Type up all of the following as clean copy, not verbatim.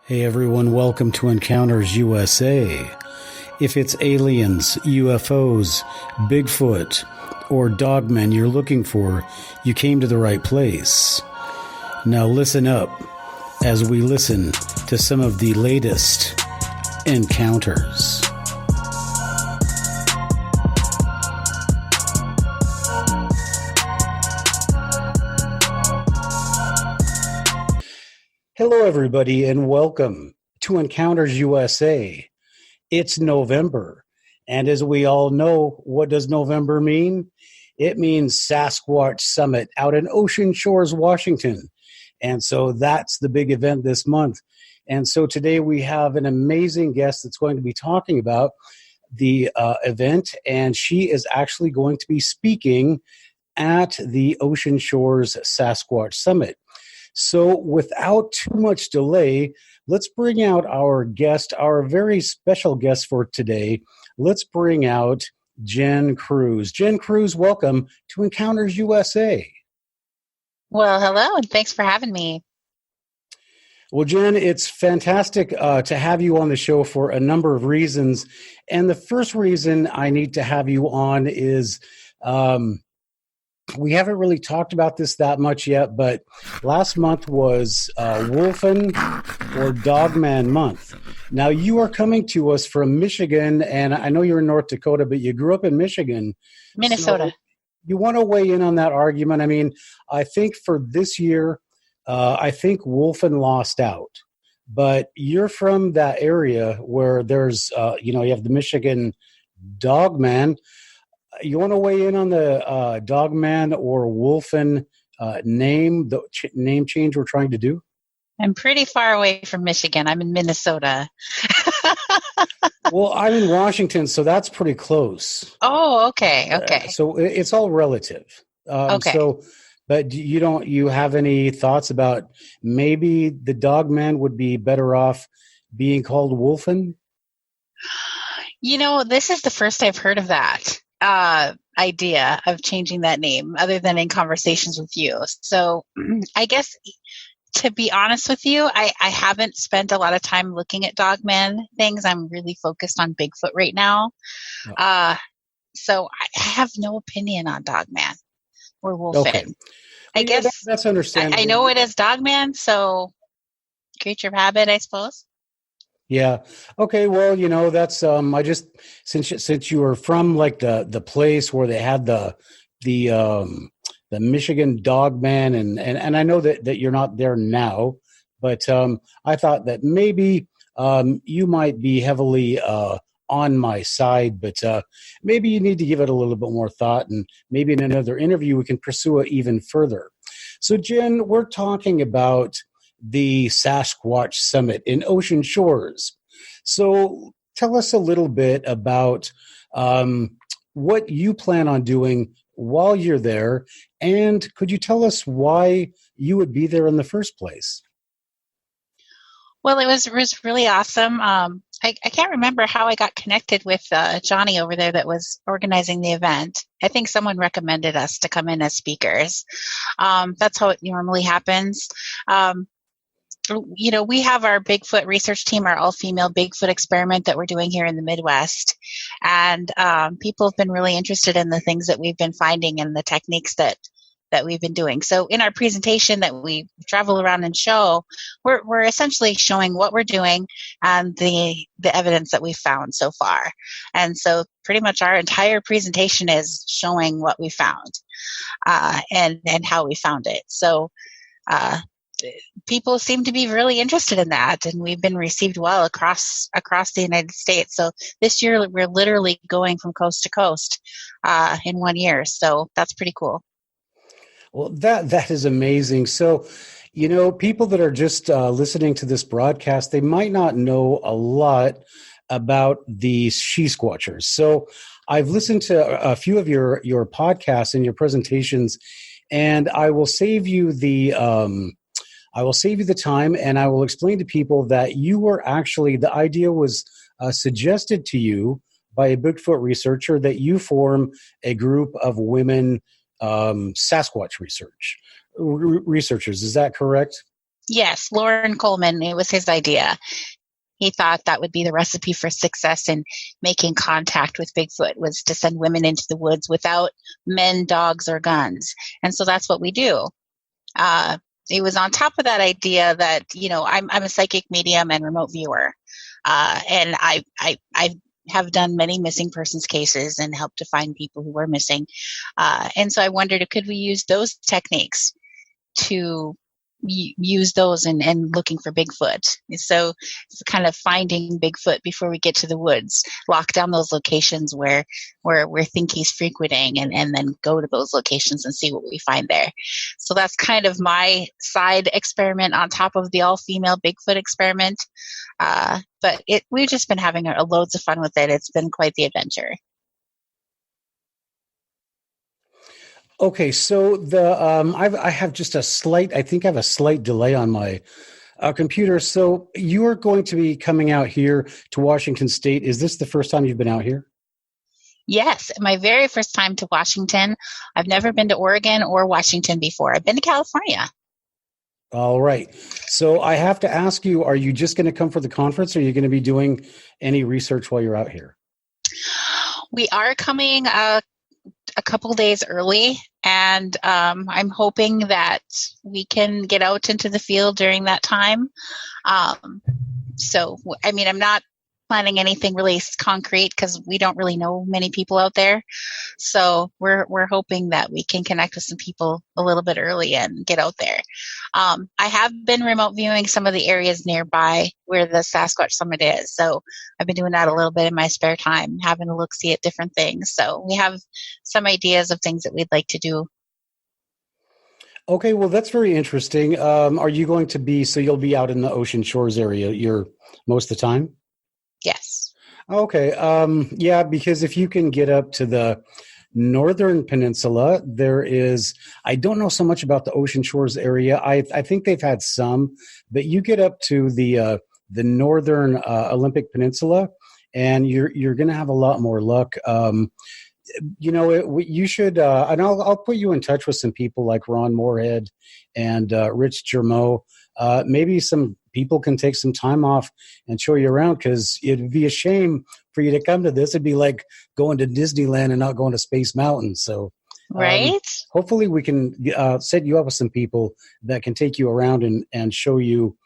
Hey everyone, welcome to Encounters USA. If it's aliens, UFOs, Bigfoot, or dogmen you're looking for, you came to the right place. Now listen up as we listen to some of the latest encounters. Hello, everybody, and welcome to Encounters USA. It's November, and as we all know, what does November mean? It means Sasquatch Summit out in Ocean Shores, Washington. And so that's the big event this month. And so today we have an amazing guest that's going to be talking about the event, and she is actually going to be speaking at the Ocean Shores Sasquatch Summit. So without too much delay, let's bring out our guest, our very special guest for today. Let's bring out Jen Kruse. Jen Kruse, welcome to Encounters USA. Well, hello, and thanks for having me. Well, Jen, it's fantastic to have you on the show for a number of reasons. And the first reason I need to have you on is we haven't really talked about this that much yet, but last month was Wolfen or Dogman Month. Now, you are coming to us from Michigan, and I know you're in North Dakota, but you grew up in Michigan. Minnesota. So you want to weigh in on that argument? I mean, I think for this year, I think Wolfen lost out. But you're from that area where there's, you have the Michigan Dogman. You want to weigh in on the Dogman or Wolfen name change we're trying to do? I'm pretty far away from Michigan. I'm in Minnesota. Well, I'm in Washington, so that's pretty close. Oh, okay. So it's all relative. Okay. So, but you have any thoughts about maybe the Dogman would be better off being called Wolfen? This is the first I've heard of that idea of changing that name other than in conversations with you. So I guess, to be honest with you, I haven't spent a lot of time looking at Dogman things. I'm really focused on Bigfoot right now. Oh. So I have no opinion on Dogman or Wolfen. Okay. I guess that's understandable. I know it as Dogman, so creature of habit, I suppose. Yeah. Okay. Well, that's I just since you were from like the place where they had the Michigan Dogman, and I know that you're not there now, but I thought that maybe you might be heavily on my side, but maybe you need to give it a little bit more thought, and maybe in another interview we can pursue it even further. So, Jen, we're talking about the Sasquatch Summit in Ocean Shores. So tell us a little bit about what you plan on doing while you're there, and could you tell us why you would be there in the first place? Well, it was really awesome. I can't remember how I got connected with Johnny over there that was organizing the event. I think someone recommended us to come in as speakers. That's how it normally happens. We have our Bigfoot research team, our all-female Bigfoot experiment that we're doing here in the Midwest. And people have been really interested in the things that we've been finding and the techniques that we've been doing. So in our presentation that we travel around and show, we're essentially showing what we're doing and the evidence that we've found so far. And so pretty much our entire presentation is showing what we found and how we found it. So people seem to be really interested in that, and we've been received well across the United States. So this year we're literally going from coast to coast in 1 year. So that's pretty cool. Well, that is amazing. So, people that are just listening to this broadcast, they might not know a lot about the She-Squatchers. So I've listened to a few of your podcasts and your presentations, and I will save you the time, and I will explain to people that you were actually, the idea was suggested to you by a Bigfoot researcher that you form a group of women Sasquatch researchers. Is that correct? Yes, Lauren Coleman, it was his idea. He thought that would be the recipe for success in making contact with Bigfoot, was to send women into the woods without men, dogs, or guns. And so that's what we do. It was on top of that idea that, I'm a psychic medium and remote viewer. And I have done many missing persons cases and helped to find people who were missing. And so I wondered, could we use those techniques to use those and looking for Bigfoot? So it's kind of finding Bigfoot before we get to the woods, lock down those locations where we think he's frequenting, and then go to those locations and see what we find there. So that's kind of my side experiment on top of the all-female Bigfoot experiment. But we've just been having loads of fun with it. It's been quite the adventure. Okay, so I have just I think I have a slight delay on my computer. So you are going to be coming out here to Washington State. Is this the first time you've been out here? Yes, my very first time to Washington. I've never been to Oregon or Washington before. I've been to California. All right. So I have to ask you, are you just going to come for the conference, or are you going to be doing any research while you're out here? We are coming a couple days early, and I'm hoping that we can get out into the field during that time. So, I mean, I'm not planning anything really concrete because we don't really know many people out there. So we're hoping that we can connect with some people a little bit early and get out there. I have been remote viewing some of the areas nearby where the Sasquatch Summit is. So I've been doing that a little bit in my spare time, having a look-see at different things. So we have some ideas of things that we'd like to do. Okay, well, that's very interesting. Are you going to be, so you'll be out in the Ocean Shores area most of the time? Yes. Okay. Yeah, because if you can get up to the northern peninsula, I don't know so much about the Ocean Shores area. I think they've had some, but you get up to the northern Olympic Peninsula, and you're going to have a lot more luck. You should, and I'll put you in touch with some people like Ron Moorhead and Rich Germeau. Maybe some people can take some time off and show you around, because it'd be a shame for you to come to this. It'd be like going to Disneyland and not going to Space Mountain. So right. Hopefully we can set you up with some people that can take you around and show you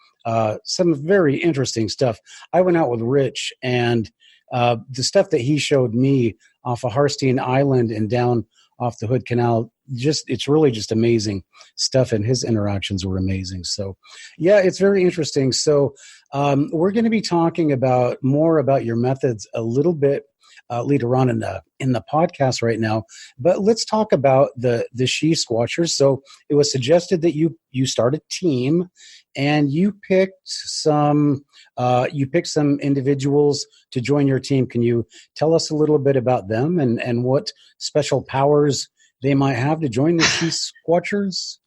some very interesting stuff. I went out with Rich, and the stuff that he showed me off of Harstein Island and down off the Hood Canal, it's really just amazing stuff, and his interactions were amazing. So yeah, it's very interesting. So we're going to be talking more about your methods a little bit later on in the podcast right now, but let's talk about the She-Squatchers. So it was suggested that you start a team, and you picked some individuals to join your team. Can you tell us a little bit about them and what special powers they might have to join the She-Squatchers?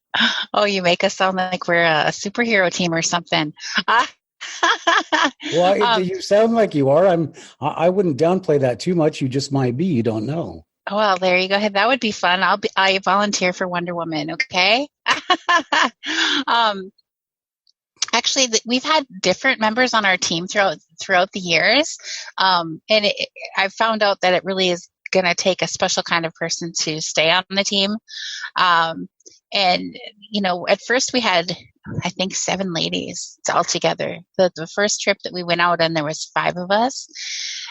Oh, you make us sound like we're a superhero team or something. Well, you sound like you are. I wouldn't downplay that too much. You just might be. You don't know. Well, there you go. That would be fun. I volunteer for Wonder Woman. Okay. Actually, we've had different members on our team throughout the years, and I've found out that it really is going to take a special kind of person to stay on the team. And at first we had, I think, 7 ladies all together. The first trip that we went out on, there was 5 of us,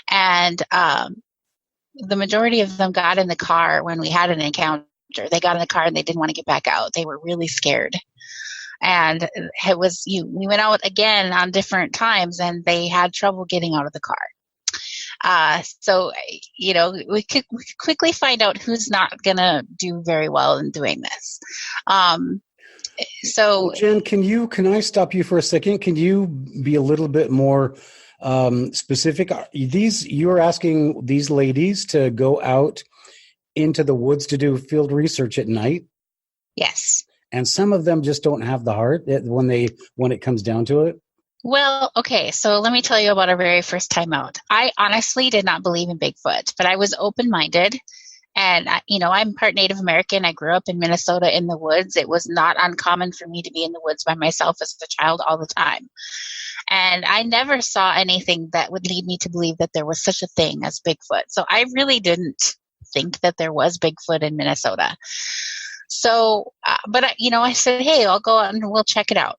and the majority of them got in the car when we had an encounter. They got in the car and they didn't want to get back out. They were really scared. And we went out again on different times, and they had trouble getting out of the car. So we could quickly find out who's not going to do very well in doing this. So, Jen, can I stop you for a second? Can you be a little bit more specific? You're asking these ladies to go out into the woods to do field research at night? Yes. And some of them just don't have the heart when it comes down to it? Well, okay, so let me tell you about our very first time out. I honestly did not believe in Bigfoot, but I was open-minded, And, I'm part Native American. I grew up in Minnesota in the woods. It was not uncommon for me to be in the woods by myself as a child all the time. And I never saw anything that would lead me to believe that there was such a thing as Bigfoot. So I really didn't think that there was Bigfoot in Minnesota. So, I said, hey, I'll go out and we'll check it out.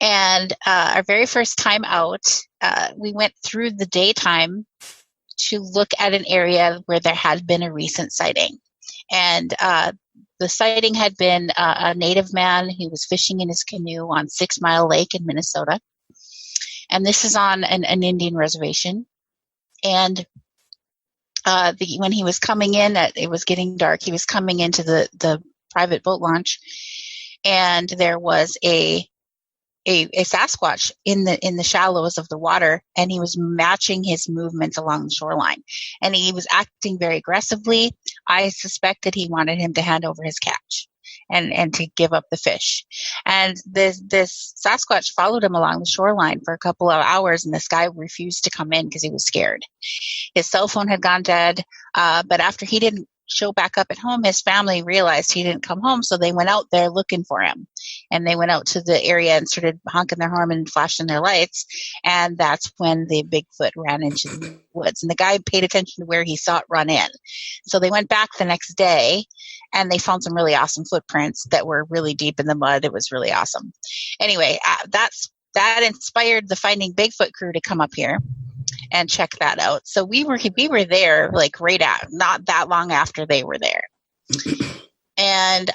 And our very first time out, we went through the daytime to look at an area where there had been a recent sighting. And the sighting had been a native man who was fishing in his canoe on 6 Mile Lake in Minnesota. And this is on an Indian reservation. And when he was coming in, it was getting dark. He was coming into the private boat launch, and there was a Sasquatch in the shallows of the water, and he was matching his movements along the shoreline, and he was acting very aggressively. I suspected he wanted him to hand over his catch and to give up the fish. And this Sasquatch followed him along the shoreline for a couple of hours, and this guy refused to come in because he was scared. His cell phone had gone dead, but after he didn't show back up at home, his family realized he didn't come home, so they went out there looking for him. And they went out to the area and started honking their horn and flashing their lights, and that's when the Bigfoot ran into the woods. And the guy paid attention to where he saw it run in. So they went back the next day, and they found some really awesome footprints that were really deep in the mud. It was really awesome. Anyway, that inspired the Finding Bigfoot crew to come up here and check that out. So we were there like not that long after they were there. And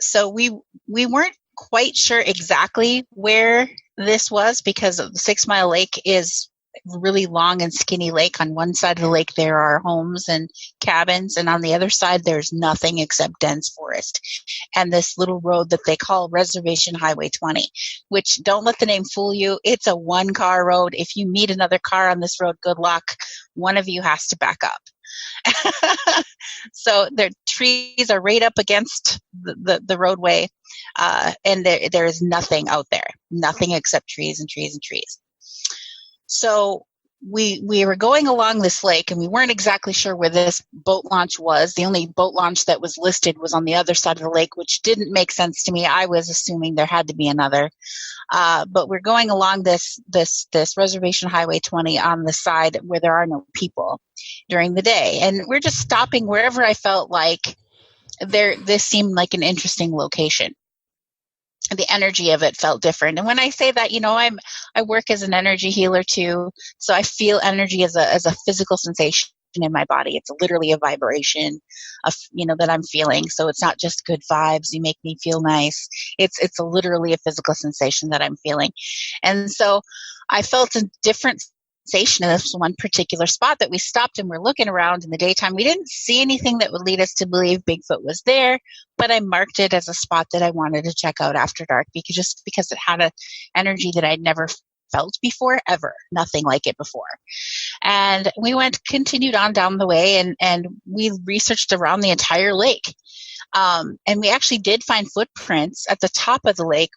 so we weren't quite sure exactly where this was, because the 6 Mile Lake is a really long and skinny lake. On one side of the lake there are homes and cabins, and on the other side there's nothing except dense forest and this little road that they call Reservation Highway 20, which, don't let the name fool you, it's a one-car road. If you meet another car on this road, good luck. One of you has to back up. So the trees are right up against the roadway, and there is nothing out there, nothing except trees and trees and trees. So we were going along this lake, and we weren't exactly sure where this boat launch was. The only boat launch that was listed was on the other side of the lake, which didn't make sense to me. I was assuming there had to be another. But we're going along this Reservation Highway 20 on the side where there are no people during the day. And we're just stopping wherever I felt like this seemed like an interesting location. The energy of it felt different. And when I say that, I work as an energy healer too. So I feel energy as a physical sensation in my body. It's literally a vibration of, that I'm feeling. So it's not just good vibes. You make me feel nice. It's literally a physical sensation that I'm feeling. And so I felt a different sensation in this one particular spot that we stopped, and we're looking around in the daytime. We didn't see anything that would lead us to believe Bigfoot was there, but I marked it as a spot that I wanted to check out after dark, because it had a energy that I'd never felt before, ever. Nothing like it before. And we continued on down the way, and we researched around the entire lake. And we actually did find footprints at the top of the lake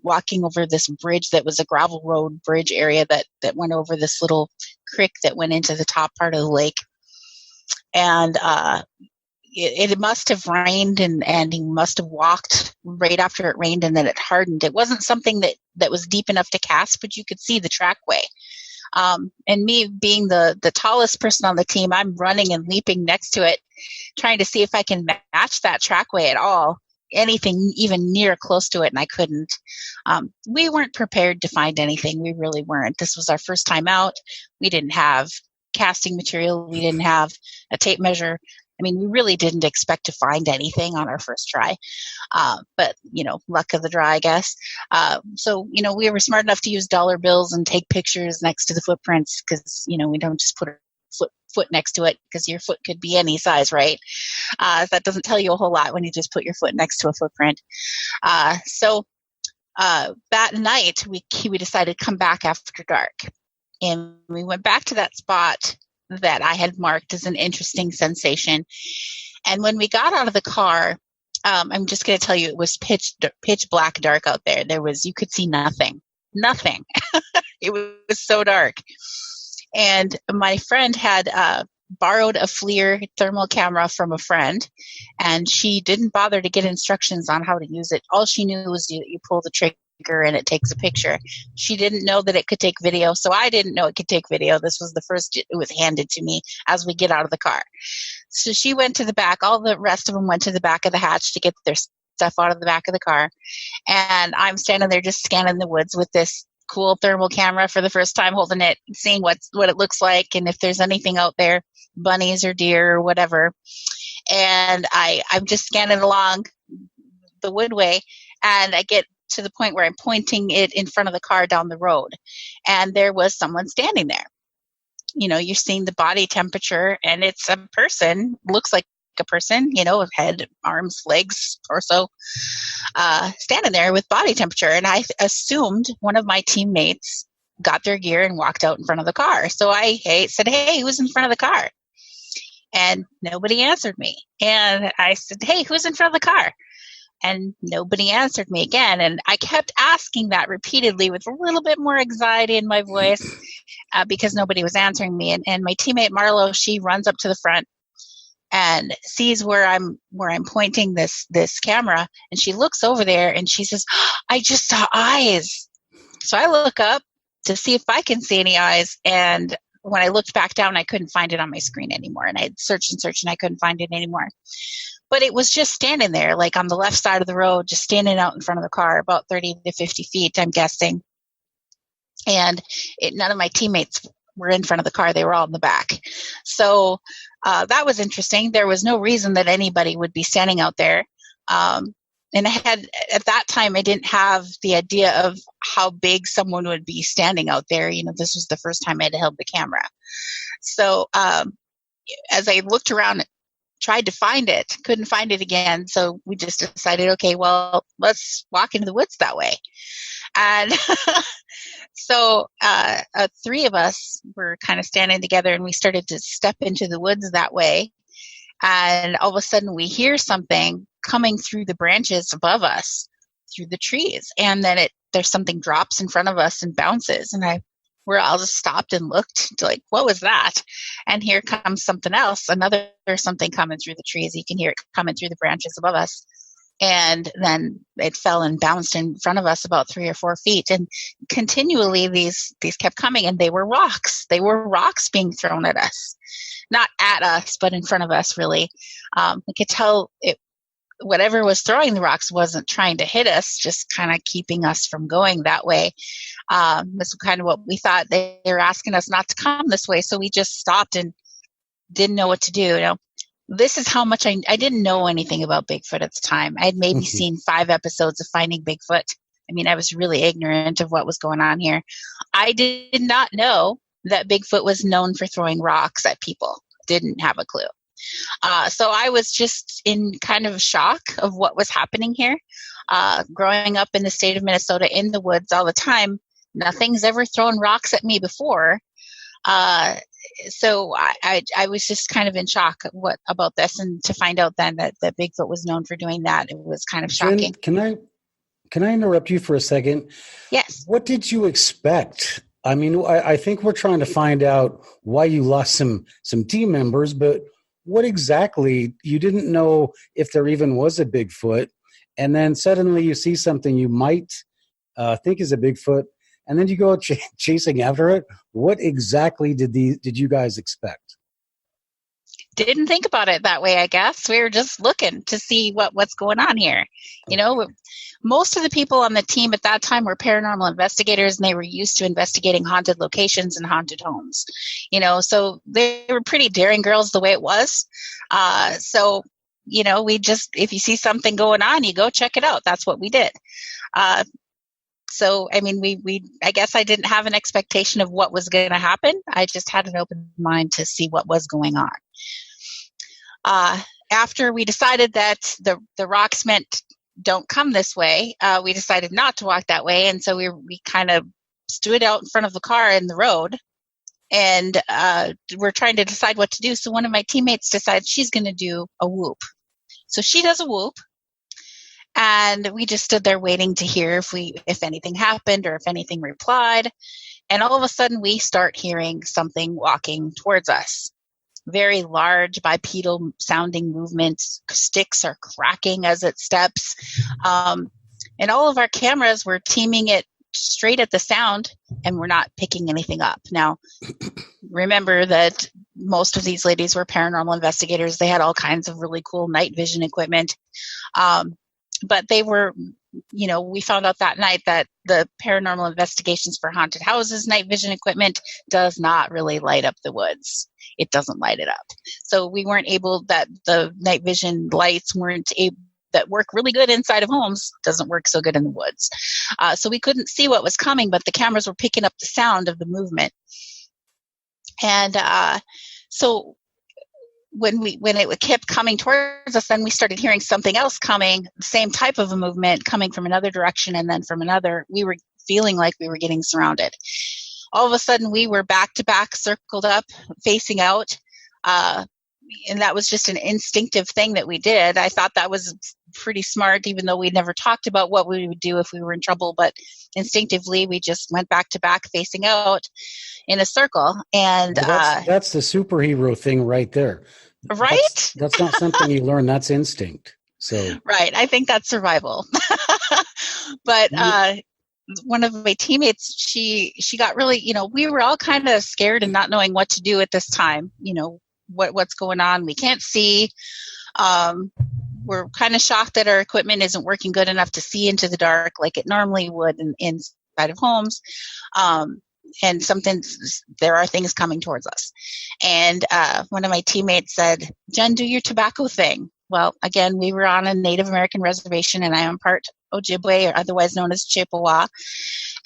walking over this bridge that was a gravel road bridge area that went over this little creek that went into the top part of the lake. And it must have rained, and he must have walked right after it rained, and then it hardened. It wasn't something that was deep enough to cast, but you could see the trackway. And me being the tallest person on the team, I'm running and leaping next to it, trying to see if I can match that trackway at all, anything even near close to it, and I couldn't. We weren't prepared to find anything. We really weren't. This was our first time out. We didn't have casting material. We didn't have a tape measure. I mean, we really didn't expect to find anything on our first try. But, luck of the draw, I guess. So, we were smart enough to use dollar bills and take pictures next to the footprints, because, we don't just put a foot next to it, because your foot could be any size, right? That doesn't tell you a whole lot when you just put your foot next to a footprint. So that night, we decided to come back after dark. And we went back to that spot that I had marked as an interesting sensation. And when we got out of the car, I'm just going to tell you, it was pitch black dark out there. You could see nothing. It was so dark. And my friend had borrowed a FLIR thermal camera from a friend, and she didn't bother to get instructions on how to use it. All she knew was you pull the trigger and it takes a picture. She didn't know that it could take video, so I didn't know it could take video. This was the first it was handed to me as we get out of the car. So she went to the back. All the rest of them went to the back of the hatch to get their stuff out of the back of the car. And I'm standing there just scanning the woods with this cool thermal camera for the first time, holding it, seeing what it looks like and if there's anything out there, bunnies or deer or whatever. And I'm just scanning along the woodway, and I get to the point where I'm pointing it in front of the car down the road. And there was someone standing there. You're seeing the body temperature, and it's a person, looks like a person, head, arms, legs, torso, standing there with body temperature. And I assumed one of my teammates got their gear and walked out in front of the car. So I said, "Hey, who's in front of the car?" And nobody answered me. And I said, "Hey, who's in front of the car?" And nobody answered me again. And I kept asking that repeatedly with a little bit more anxiety in my voice because nobody was answering me. And my teammate Marlo, she runs up to the front and sees where I'm pointing this camera, and she looks over there and she says, "I just saw eyes." So I look up to see if I can see any eyes, and when I looked back down, I couldn't find it on my screen anymore, and I searched and I couldn't find it anymore. But it was just standing there, like on the left side of the road, just standing out in front of the car, about 30 to 50 feet, I'm guessing. And none of my teammates were in front of the car. They were all in the back. So that was interesting. There was no reason that anybody would be standing out there. And at that time, I didn't have the idea of how big someone would be standing out there. This was the first time I had held the camera. So as I looked around, tried to find it, couldn't find it again. So we just decided, okay, well, let's walk into the woods that way. And so three of us were kind of standing together, and we started to step into the woods that way. And all of a sudden we hear something coming through the branches above us, through the trees. And then there's something drops in front of us and bounces. And we're all just stopped and looked like, what was that? And here comes something else, another something coming through the trees. You can hear it coming through the branches above us. And then it fell and bounced in front of us about 3 or 4 feet. And continually these kept coming, and they were rocks. They were rocks being thrown at us. Not at us, but in front of us, really. We could tell whatever was throwing the rocks wasn't trying to hit us, just kind of keeping us from going that way. That's kind of what we thought. They were asking us not to come this way, so we just stopped and didn't know what to do. This is how much I didn't know anything about Bigfoot at the time. I had maybe seen 5 episodes of Finding Bigfoot. I mean, I was really ignorant of what was going on here. I did not know that Bigfoot was known for throwing rocks at people. Didn't have a clue. So I was just in kind of shock of what was happening here. Growing up in the state of Minnesota in the woods all the time, nothing's ever thrown rocks at me before. So I was just kind of in shock about this, and to find out then that Bigfoot was known for doing that, it was kind of shocking. Jen, can I interrupt you for a second? Yes. What did you expect? I mean, I think we're trying to find out why you lost some team members, but what exactly? You didn't know if there even was a Bigfoot, and then suddenly you see something you might think is a Bigfoot, and then you go chasing after it. What exactly did you guys expect? Didn't think about it that way, I guess. We were just looking to see what's going on here. Most of the people on the team at that time were paranormal investigators, and they were used to investigating haunted locations and haunted homes. So they were pretty daring girls the way it was. We just, if you see something going on, you go check it out. That's what we did. So, I mean, I guess I didn't have an expectation of what was going to happen. I just had an open mind to see what was going on. After we decided that the rocks meant don't come this way, we decided not to walk that way. And so we kind of stood out in front of the car in the road, and we're trying to decide what to do. So one of my teammates decides she's going to do a whoop. So she does a whoop. And we just stood there waiting to hear if anything happened or if anything replied. And all of a sudden we start hearing something walking towards us. very large bipedal sounding movements. Sticks are cracking as it steps. And all of our cameras were teaming it straight at the sound, and we're not picking anything up. Now, remember that most of these ladies were paranormal investigators. They had all kinds of really cool night vision equipment. But they were, we found out that night that the paranormal investigations for haunted houses night vision equipment does not really light up the woods. It doesn't light it up. So we weren't able, that the night vision lights weren't able, that work really good inside of homes doesn't work so good in the woods. So we couldn't see what was coming, but the cameras were picking up the sound of the movement. And so when it kept coming towards us, then we started hearing something else coming, the same type of a movement coming from another direction and then from another. We were feeling like we were getting surrounded. All of a sudden, we were back to back, circled up, facing out. And that was just an instinctive thing that we did. I thought that was pretty smart, even though we never talked about what we would do if we were in trouble. But instinctively, we just went back to back, facing out in a circle. And well, that's the superhero thing right there. Right? That's not something you learn. That's instinct. So right. I think that's survival. But one of my teammates, she got really, we were all kind of scared and not knowing what to do at this time. What's going on. We can't see. We're kind of shocked that our equipment isn't working good enough to see into the dark like it normally would inside of homes. And there are things coming towards us. And one of my teammates said, Jen, do your tobacco thing. Well, again, we were on a Native American reservation, and I am part Ojibwe, or otherwise known as Chippewa.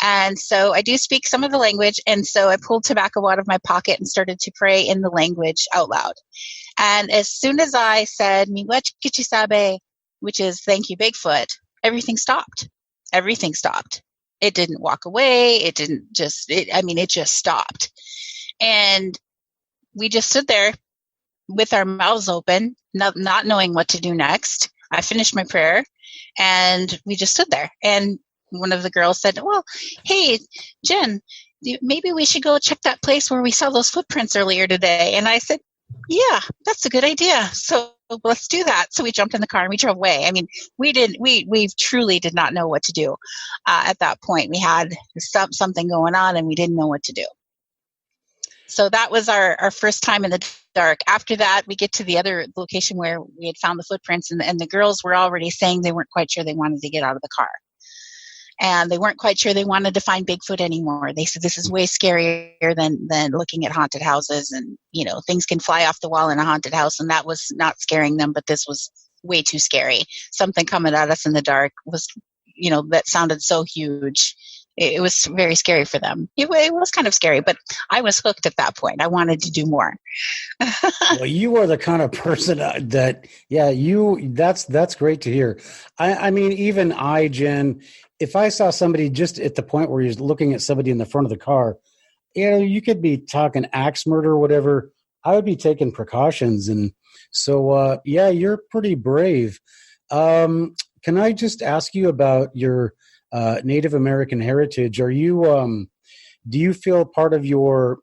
And so I do speak some of the language, and so I pulled tobacco out of my pocket and started to pray in the language out loud. And as soon as I said, Miigwech Kichisabe, which is thank you, Bigfoot, everything stopped. Everything stopped. It didn't walk away. It just stopped. And we just stood there with our mouths open, not knowing what to do next. I finished my prayer, and we just stood there. And one of the girls said, well, hey, Jen, maybe we should go check that place where we saw those footprints earlier today. And I said, yeah, that's a good idea. So let's do that. So we jumped in the car and we drove away. I mean, we truly did not know what to do at that point. We had something going on and we didn't know what to do. So that was our first time in the dark. After that, we get to the other location where we had found the footprints, and the girls were already saying they weren't quite sure they wanted to get out of the car. And they weren't quite sure they wanted to find Bigfoot anymore. They said this is way scarier than looking at haunted houses, and things can fly off the wall in a haunted house, and that was not scaring them, but this was way too scary. Something coming at us in the dark was, that sounded so huge. It was very scary for them. It was kind of scary, but I was hooked at that point. I wanted to do more. Well, you are the kind of person that's great to hear. I mean, even Jen, if I saw somebody just at the point where you're looking at somebody in the front of the car, you could be talking axe murder or whatever. I would be taking precautions. And so, you're pretty brave. Can I just ask you about your Native American heritage? Are you, do you feel part of your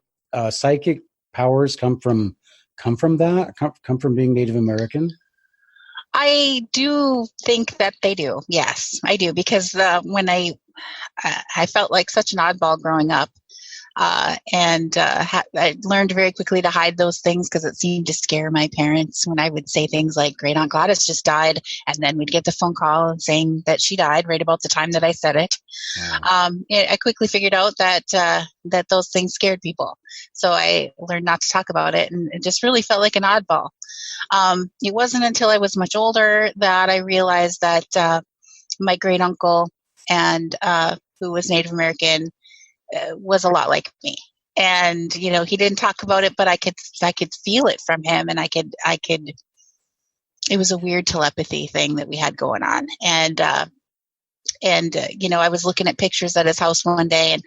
psychic powers come from that? Come from being Native American? I do think that they do. Yes, I do, because when I felt like such an oddball growing up, and I learned very quickly to hide those things because it seemed to scare my parents when I would say things like Great Aunt Gladys just died, and then we'd get the phone call saying that she died right about the time that I said it. I quickly figured out that those things scared people, so I learned not to talk about it, and it just really felt like an oddball. It wasn't until I was much older that I realized that my great uncle, and who was Native American, was a lot like me. And he didn't talk about it, but I could feel it from him, and I could it was a weird telepathy thing that we had going on. And I was looking at pictures at his house one day, and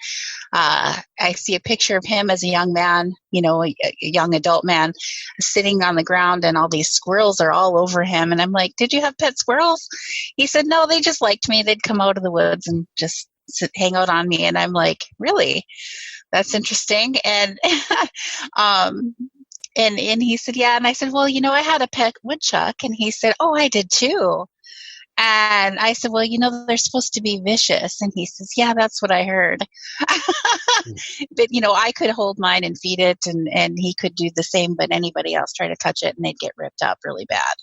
I see a picture of him as a young man, a young adult man, sitting on the ground, and all these squirrels are all over him. And I'm like, did you have pet squirrels? He said, no, they just liked me. They'd come out of the woods and just hang out on me. And I'm like, really? That's interesting. And and he said, yeah. And I said, well, I had a pet woodchuck. And he said, oh, I did too. And I said, well, they're supposed to be vicious. And he says, yeah, that's what I heard. But, I could hold mine and feed it, and he could do the same, but anybody else try to touch it and they'd get ripped up really bad.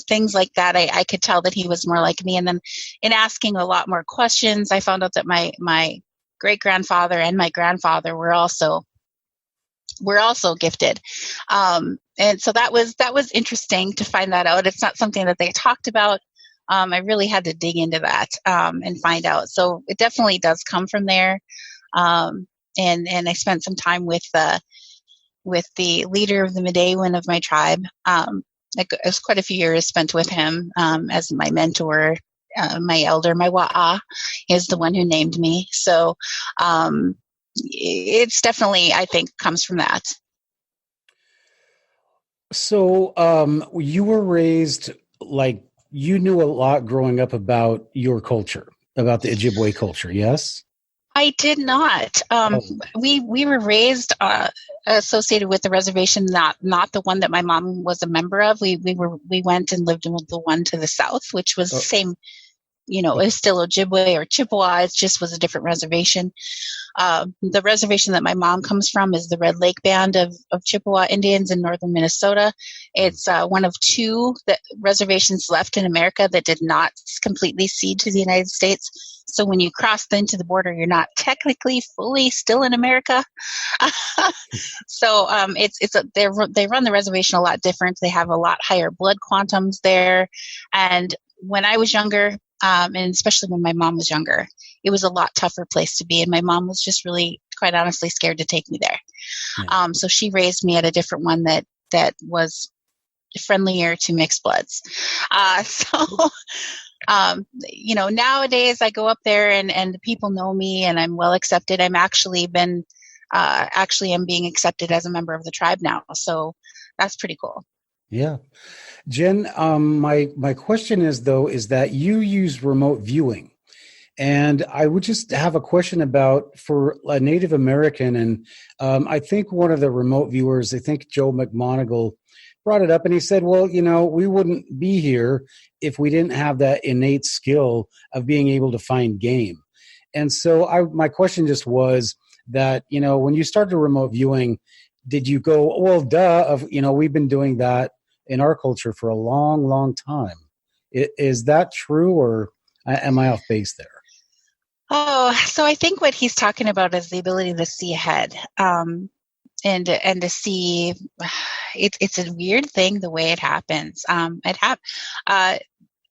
Things like that. I could tell that he was more like me. And then in asking a lot more questions, I found out that my great-grandfather and my grandfather were also gifted. And so that was interesting to find that out. It's not something that they talked about. I really had to dig into that and find out. So it definitely does come from there. And I spent some time with the leader of the Midewin of my tribe. It was quite a few years spent with him as my mentor. My elder, my wa'a, is the one who named me. So it's definitely, I think, comes from that. So you were raised like you knew a lot growing up about your culture, about the Ojibwe culture, yes? I did not. We were raised associated with the reservation, not the one that my mom was a member of. We went and lived in the one to the south, which was the same. It was still Ojibwe or Chippewa. It just was a different reservation. The reservation that my mom comes from is the Red Lake Band of Chippewa Indians in northern Minnesota. It's one of two reservations left in America that did not completely cede to the United States. So when you cross into the border, you're not technically fully still in America. So they run the reservation a lot different. They have a lot higher blood quantums there. And when I was younger, and especially when my mom was younger, it was a lot tougher place to be. And my mom was just really, quite honestly, scared to take me there. Yeah. So she raised me at a different one that was friendlier to mixed bloods. Nowadays I go up there and people know me and I'm well accepted. I'm actually I'm being accepted as a member of the tribe now. So that's pretty cool. Yeah. Jen, my question is that you use remote viewing, and I would just have a question about for a Native American, and I think one of the remote viewers, I think Joe McMonigal, brought it up, and he said, well, we wouldn't be here if we didn't have that innate skill of being able to find game. And so my question just was that, when you started remote viewing, did you go, well, we've been doing that in our culture for a long, long time. Is that true, or am I off base there? Oh, so I think what he's talking about is the ability to see ahead, and to see. It's a weird thing the way it happens. I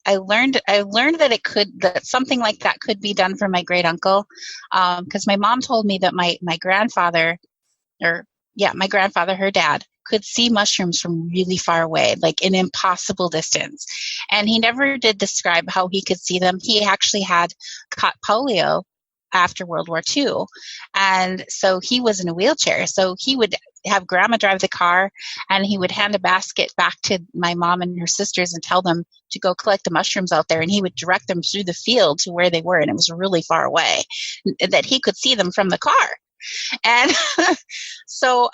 learned that something like that could be done for my great uncle, because my mom told me that my grandfather, her dad, could see mushrooms from really far away, like an impossible distance. And he never did describe how he could see them. He actually had caught polio after World War II. And so he was in a wheelchair. So he would have grandma drive the car and he would hand a basket back to my mom and her sisters and tell them to go collect the mushrooms out there. And he would direct them through the field to where they were. And it was really far away that he could see them from the car. And so,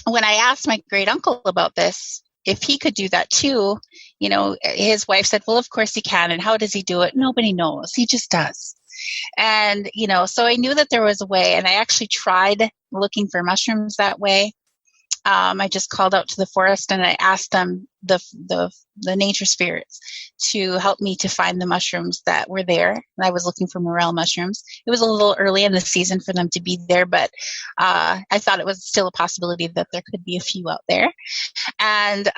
when I asked my great uncle about this, if he could do that too, his wife said, well, of course he can. And how does he do it? Nobody knows. He just does. And, so I knew that there was a way, and I actually tried looking for mushrooms that way. I just called out to the forest and I asked them, the nature spirits, to help me to find the mushrooms that were there. And I was looking for morel mushrooms. It was a little early in the season for them to be there, but I thought it was still a possibility that there could be a few out there. And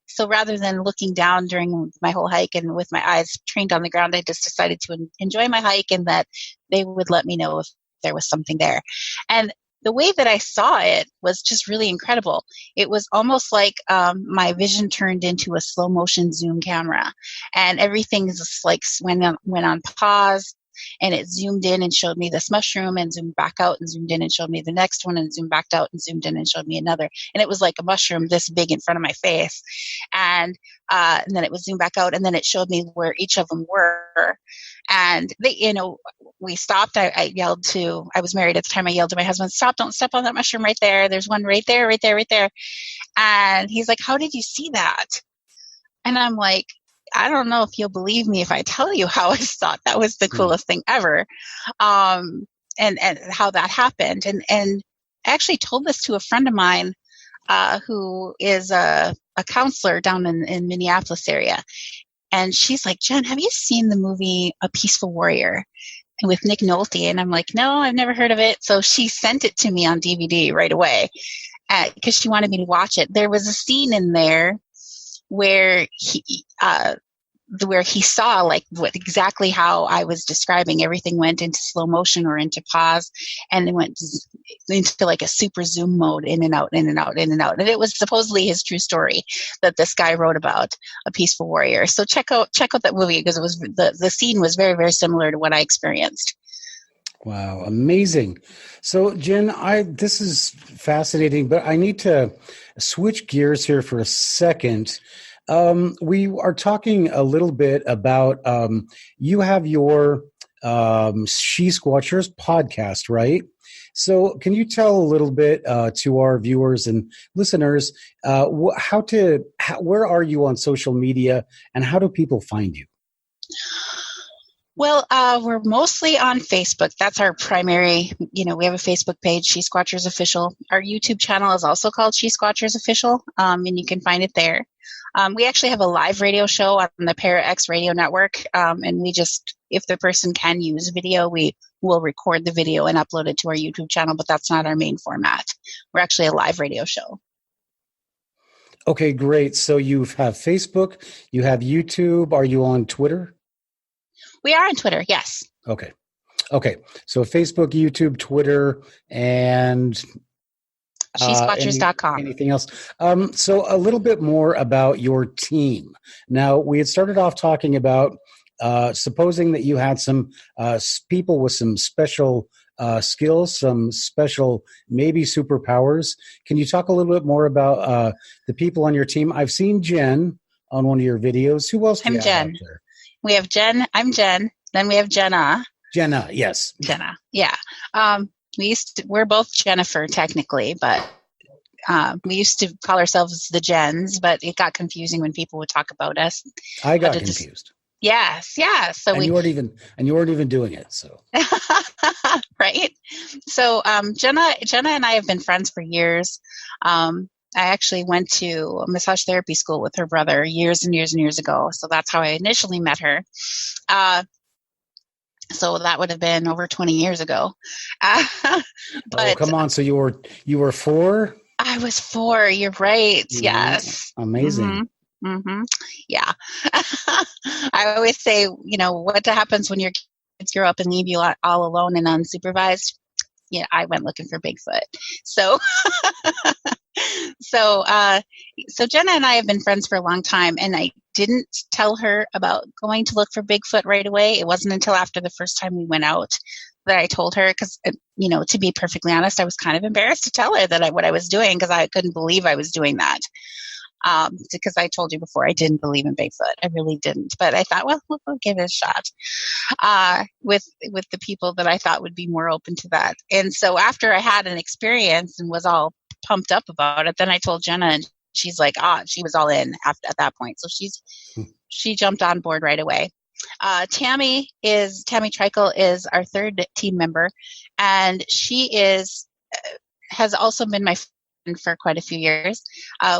so rather than looking down during my whole hike and with my eyes trained on the ground, I just decided to enjoy my hike and that they would let me know if there was something there. And the way that I saw it was just really incredible. It was almost like my vision turned into a slow motion zoom camera, and everything just like went on pause, and it zoomed in and showed me this mushroom and zoomed back out and zoomed in and showed me the next one and zoomed back out and zoomed in and showed me another. And it was like a mushroom this big in front of my face. And then it would zoom back out and then it showed me where each of them were. And they, we stopped. I yelled to, I was married at the time. I yelled to my husband, stop, don't step on that mushroom right there. There's one right there, right there, right there. And he's like, how did you see that? And I'm like, I don't know if you'll believe me if I tell you how I thought that was the coolest thing ever. And how that happened. And I actually told this to a friend of mine who is a counselor down in Minneapolis area. And she's like, Jen, have you seen the movie A Peaceful Warrior with Nick Nolte? And I'm like, no, I've never heard of it. So she sent it to me on DVD right away because she wanted me to watch it. There was a scene in there where he saw like exactly how I was describing. Everything went into slow motion or into pause, and it went into like a super zoom mode, in and out, in and out, in and out. And it was supposedly his true story that this guy wrote about, A Peaceful Warrior. So check out that movie, because it was the scene was very, very similar to what I experienced. Wow, amazing. So Jen, this is fascinating, but I need to switch gears here for a second. We are talking a little bit about you have your She-Squatchers podcast, right? So can you tell a little bit to our viewers and listeners where are you on social media, and how do people find you? Well, we're mostly on Facebook. That's our primary, we have a Facebook page, She-Squatchers Official. Our YouTube channel is also called She-Squatchers Official, and you can find it there. We actually have a live radio show on the ParaX radio network, and if the person can use video, we will record the video and upload it to our YouTube channel, but that's not our main format. We're actually a live radio show. Okay, great. So you have Facebook, you have YouTube. Are you on Twitter? We are on Twitter, yes. Okay. So Facebook, YouTube, Twitter, and She-Squatchers.com. Anything else? So a little bit more about your team. Now, we had started off talking about supposing that you had some people with some special skills, some special maybe superpowers. Can you talk a little bit more about the people on your team? I've seen Jen on one of your videos. Who else do you have out there? We have Jen. I'm Jen. Then we have Jenna. Jenna, yes. Jenna, yeah. We're both Jennifer technically, but we used to call ourselves the Jens, but it got confusing when people would talk about us. I got confused. Yes. So you weren't even doing it. So right. So Jenna and I have been friends for years. I actually went to massage therapy school with her brother years and years and years ago. So that's how I initially met her. So that would have been over 20 years ago. But come on. So you were 4? I was 4. You're right. Mm-hmm. Yes. Amazing. Mm-hmm. Yeah. I always say, what happens when your kids grow up and leave you all alone and unsupervised? Yeah, I went looking for Bigfoot. So So Jenna and I have been friends for a long time, and I didn't tell her about going to look for Bigfoot right away. It wasn't until after the first time we went out that I told her, because, to be perfectly honest, I was kind of embarrassed to tell her that what I was doing, because I couldn't believe I was doing that. Because I told you before, I didn't believe in Bigfoot. I really didn't. But I thought, well, we'll give it a shot with the people that I thought would be more open to that. And so after I had an experience and was all pumped up about it, then I told Jenna, and she's like, she was all in at that point. So she jumped on board right away. Tammy Trickle is our third team member, and she has also been my friend for quite a few years.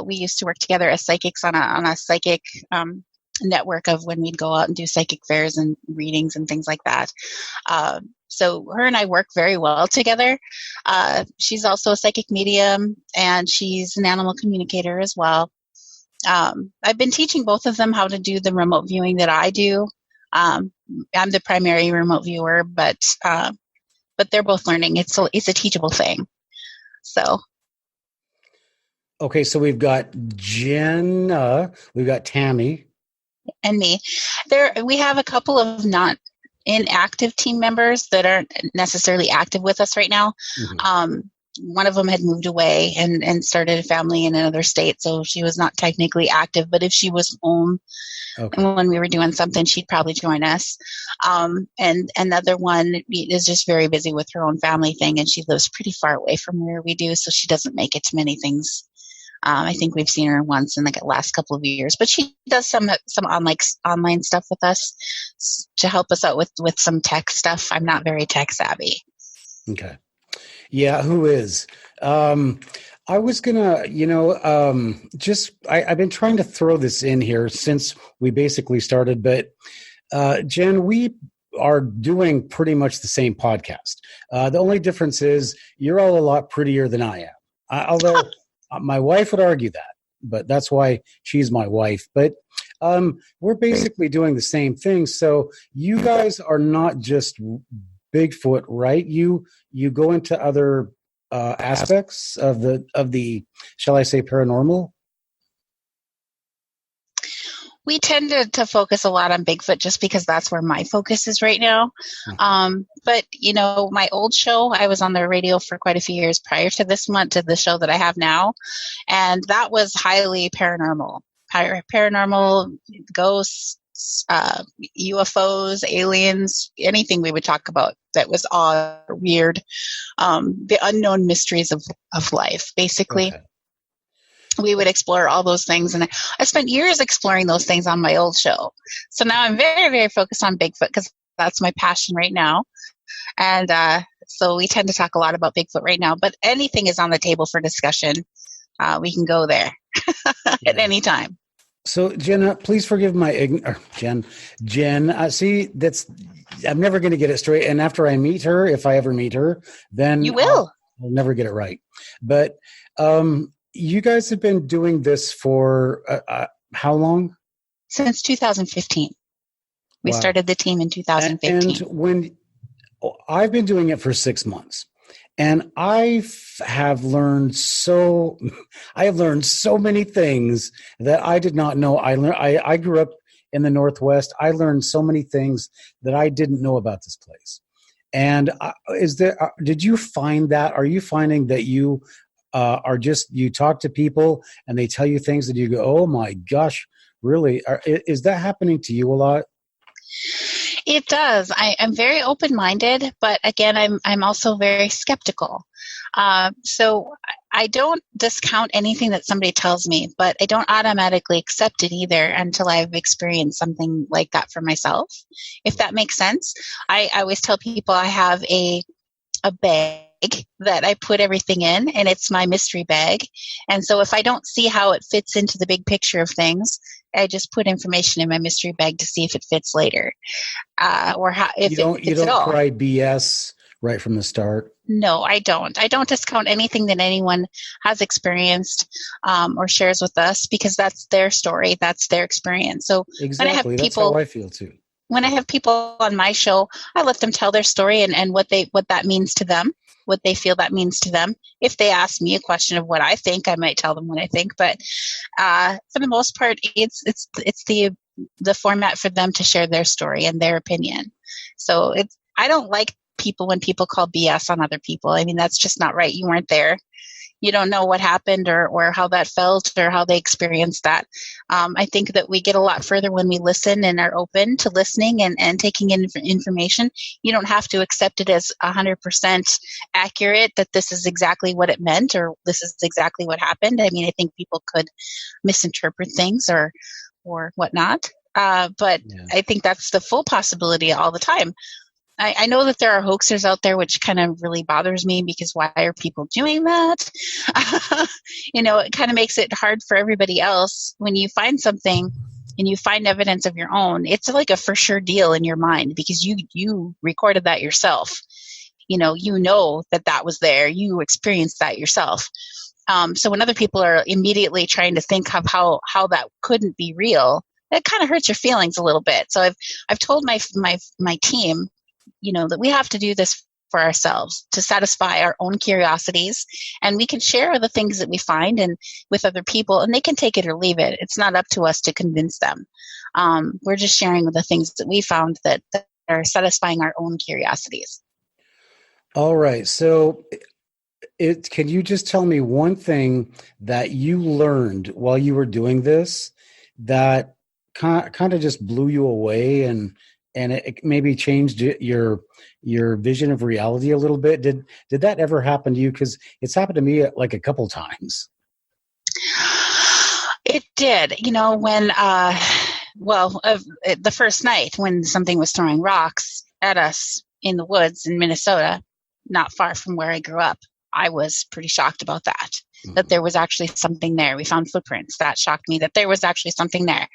We used to work together as psychics on a psychic network of when we'd go out and do psychic fairs and readings and things like that. So her and I work very well together. She's also a psychic medium, and she's an animal communicator as well. I've been teaching both of them how to do the remote viewing that I do. I'm the primary remote viewer, but they're both learning. It's a teachable thing. So. Okay, so we've got Jen, we've got Tammy, and me. We have a couple of not inactive team members that aren't necessarily active with us right now. Mm-hmm. one of them had moved away and started a family in another state, so she was not technically active. But if she was home and when we were doing something, she'd probably join us. And another one is just very busy with her own family thing, and she lives pretty far away from where we do, so she doesn't make it to many things. I think we've seen her once in the last couple of years, but she does some online stuff with us to help us out with some tech stuff. I'm not very tech savvy. Okay. Yeah, who is? I was gonna, I've been trying to throw this in here since we basically started, but Jen, we are doing pretty much the same podcast. The only difference is you're all a lot prettier than I am. Although my wife would argue that, but that's why she's my wife. But we're basically doing the same thing. So you guys are not just Bigfoot, right? You go into other aspects of the shall I say paranormal? We tend to focus a lot on Bigfoot just because that's where my focus is right now. But, my old show, I was on the radio for quite a few years prior to this one, to the show that I have now. And that was highly paranormal. Paranormal, ghosts, UFOs, aliens, anything we would talk about that was all weird. The unknown mysteries of life, basically. Okay. We would explore all those things. And I spent years exploring those things on my old show. So now I'm very, very focused on Bigfoot because that's my passion right now. And so we tend to talk a lot about Bigfoot right now. But anything is on the table for discussion. We can go there at any time. So, Jenna, please forgive my Jen. See, I'm never going to get it straight. And after I meet her, if I ever meet her, then you will. I'll never get it right. But you guys have been doing this for how long? Since 2015. We started the team in 2015. And when I've been doing it for 6 months, and I have learned so many things that I did not know. I grew up in the Northwest. I learned so many things that I didn't know about this place. And did you find that? Are you finding that you you talk to people and they tell you things that you go, oh my gosh, really? Is that happening to you a lot? It does. I'm very open-minded, but again, I'm also very skeptical. So I don't discount anything that somebody tells me, but I don't automatically accept it either until I've experienced something like that for myself, if that makes sense. I always tell people I have a bag that I put everything in, and it's my mystery bag. And so if I don't see how it fits into the big picture of things, I just put information in my mystery bag to see if it fits later, or how if it fits at all. You don't try BS right from the start. No, I don't. I don't discount anything that anyone has experienced or shares with us because that's their story, that's their experience. So exactly, that's how I feel too. When I have people on my show, I let them tell their story and what that means to them, what they feel that means to them. If they ask me a question of what I think, I might tell them what I think. But for the most part, it's the format for them to share their story and their opinion. So I don't like when people call BS on other people. I mean, that's just not right. You weren't there. You don't know what happened or how that felt or how they experienced that. I think that we get a lot further when we listen and are open to listening and taking in information. You don't have to accept it as 100% accurate that this is exactly what it meant or this is exactly what happened. I mean, I think people could misinterpret things or whatnot. But yeah. I think that's the full possibility all the time. I know that there are hoaxers out there, which kind of really bothers me because why are people doing that? It kind of makes it hard for everybody else when you find something and you find evidence of your own. It's like a for sure deal in your mind because you recorded that yourself. You know that was there. You experienced that yourself. So when other people are immediately trying to think of how that couldn't be real, it kind of hurts your feelings a little bit. So I've told my team, that we have to do this for ourselves to satisfy our own curiosities, and we can share the things that we find and with other people, and they can take it or leave it. It's not up to us to convince them. We're just sharing the things that we found that are satisfying our own curiosities. All right. So Can you just tell me one thing that you learned while you were doing this that kind of just blew you away, and it maybe changed your vision of reality a little bit? Did that ever happen to you? Because it's happened to me like a couple times. It did. When the first night when something was throwing rocks at us in the woods in Minnesota, not far from where I grew up, I was pretty shocked about that. That there was actually something there. We found footprints. That shocked me that there was actually something there.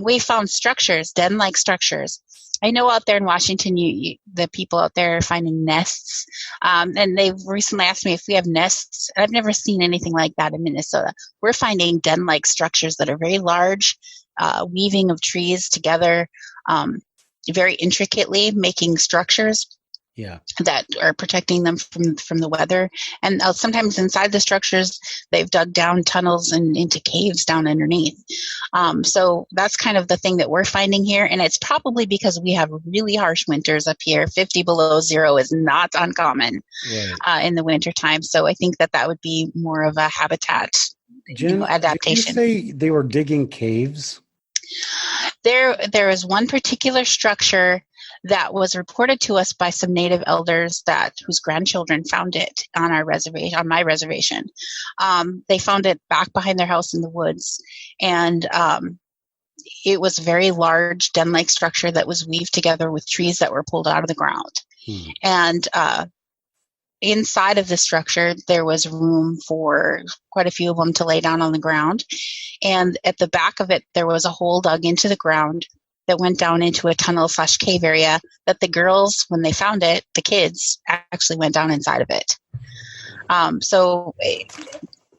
We found structures, den-like structures. I know out there in Washington, the people out there are finding nests. And they've recently asked me if we have nests. I've never seen anything like that in Minnesota. We're finding den-like structures that are very large, weaving of trees together, very intricately making structures. Yeah, that are protecting them from the weather. And sometimes inside the structures, they've dug down tunnels and into caves down underneath. So that's kind of the thing that we're finding here. And it's probably because we have really harsh winters up here. 50 below zero is not uncommon in the wintertime. So I think that would be more of a habitat adaptation. Did you say they were digging caves? There is one particular structure that was reported to us by some native elders whose grandchildren found it on my reservation. They found it back behind their house in the woods, and it was a very large den-like structure that was weaved together with trees that were pulled out of the ground. And inside of the structure, there was room for quite a few of them to lay down on the ground. And at the back of it, there was a hole dug into the ground that went down into a tunnel/cave area that the girls, when they found it, the kids actually went down inside of it. So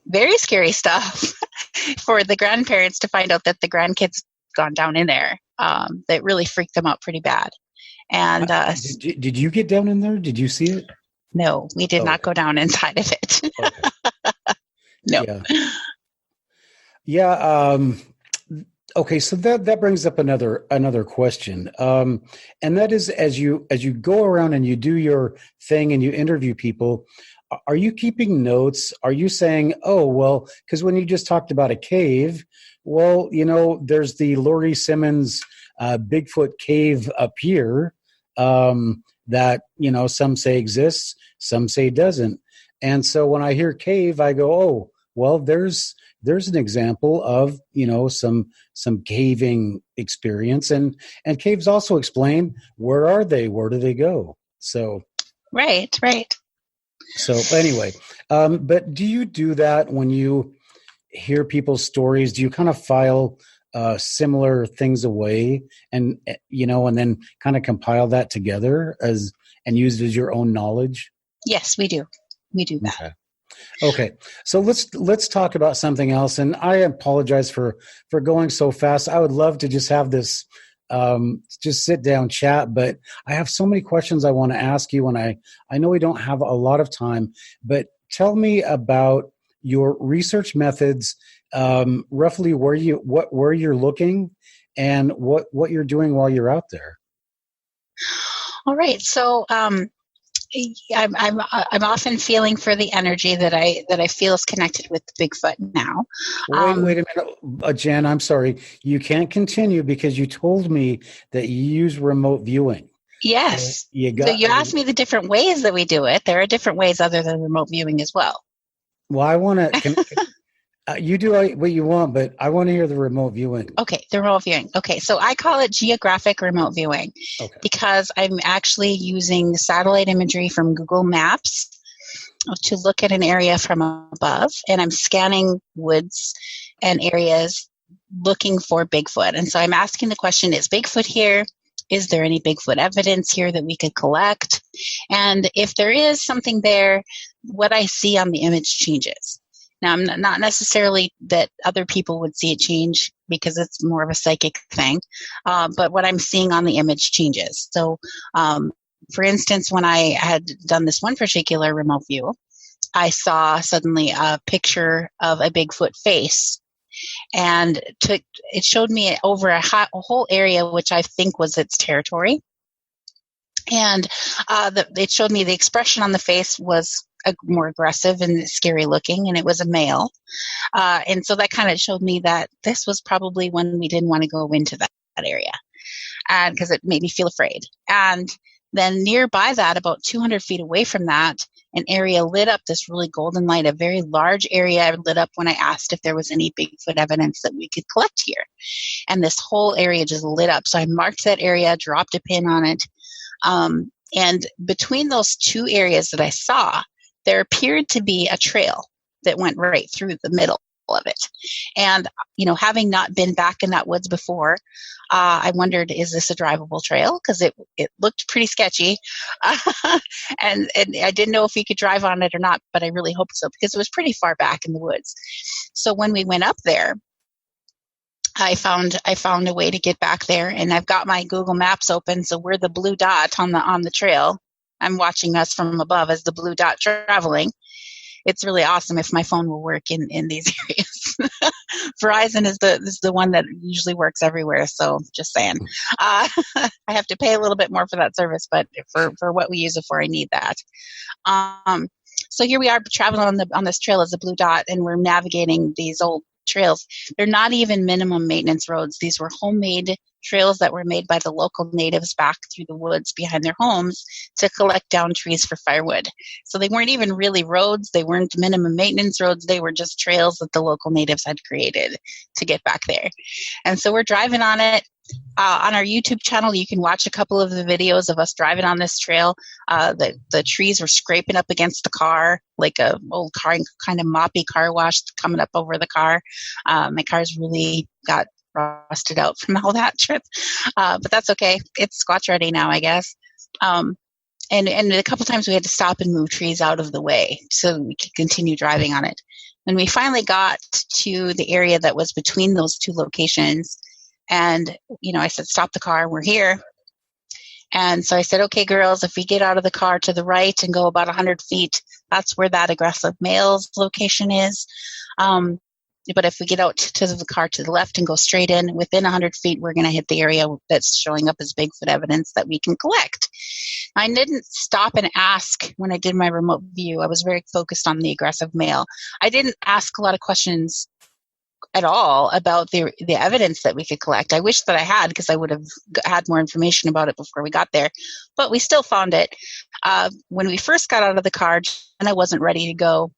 very scary stuff for the grandparents to find out that the grandkids gone down in there. That really freaked them out pretty bad. And did you get down in there? Did you see it? No, we did not go down inside of it. Okay. No. Yeah. Okay, so that brings up another question, and that is, as you go around and you do your thing and you interview people, are you keeping notes? Are you saying, oh well, because when you just talked about a cave, well, there's the Laurie Simmons Bigfoot cave up here that some say exists, some say doesn't, and so when I hear cave, I go, oh well, there's an example of some caving experience, and caves also explain where are they, where do they go. So right. So anyway, but do you do that when you hear people's stories? Do you kind of file similar things away and then kind of compile that together and use it as your own knowledge? Yes, we do that. Okay, so let's talk about something else. And I apologize for going so fast. I would love to just have this just sit down chat, but I have so many questions I want to ask you, and I know we don't have a lot of time. But tell me about your research methods, roughly where you're looking, and what you're doing while you're out there. All right, so I'm often feeling for the energy that I feel is connected with Bigfoot now. Wait a minute, Jen. I'm sorry. You can't continue because you told me that you use remote viewing. Yes. So you asked me the different ways that we do it. There are different ways other than remote viewing as well. Well, I want to. You do what you want, but I want to hear the remote viewing. Okay, the remote viewing. Okay, so I call it geographic remote viewing because I'm actually using satellite imagery from Google Maps to look at an area from above, and I'm scanning woods and areas looking for Bigfoot. And so I'm asking the question, is Bigfoot here? Is there any Bigfoot evidence here that we could collect? And if there is something there, what I see on the image changes. Now, I'm not necessarily that other people would see it change because it's more of a psychic thing, but what I'm seeing on the image changes. So, for instance, when I had done this one particular remote view, I saw suddenly a picture of a Bigfoot face, and it showed me over a whole area, which I think was its territory. And it showed me the expression on the face was more aggressive and scary looking, and it was a male. And so that kind of showed me that this was probably one we didn't want to go into that area, and because it made me feel afraid. And then nearby that, about 200 feet away from that, an area lit up, this really golden light, a very large area lit up when I asked if there was any Bigfoot evidence that we could collect here. And this whole area just lit up. So I marked that area, dropped a pin on it. And between those two areas that I saw, there appeared to be a trail that went right through the middle of it. And, having not been back in that woods before, I wondered, is this a drivable trail? Because it looked pretty sketchy. And I didn't know if we could drive on it or not, but I really hoped so, because it was pretty far back in the woods. So when we went up there, I found a way to get back there, and I've got my Google Maps open. So we're the blue dot on the trail. I'm watching us from above as the blue dot traveling. It's really awesome if my phone will work in these areas. Verizon is the one that usually works everywhere. So just saying, I have to pay a little bit more for that service, but for what we use it for, I need that. So here we are traveling on this trail as a blue dot, and we're navigating these old trails. They're not even minimum maintenance roads. These were homemade trails that were made by the local natives back through the woods behind their homes to collect down trees for firewood. So they weren't even really roads. They weren't minimum maintenance roads. They were just trails that the local natives had created to get back there. And so we're driving on it. On our YouTube channel, you can watch a couple of the videos of us driving on this trail. The trees were scraping up against the car, like a old car, kind of moppy car wash coming up over the car. My car's really got rusted out from all that trip, but that's okay. It's Squatch ready now, I guess. And a couple times we had to stop and move trees out of the way so we could continue driving on it. When we finally got to the area that was between those two locations, and, I said, stop the car, we're here. And so I said, okay, girls, if we get out of the car to the right and go about 100 feet, that's where that aggressive male's location is. But if we get out to the car to the left and go straight in, within 100 feet, we're going to hit the area that's showing up as Bigfoot evidence that we can collect. I didn't stop and ask when I did my remote view. I was very focused on the aggressive male. I didn't ask a lot of questions at all about the evidence that we could collect. I wish that I had, because I would have had more information about it before we got there. But we still found it. When we first got out of the car, and I wasn't ready to go.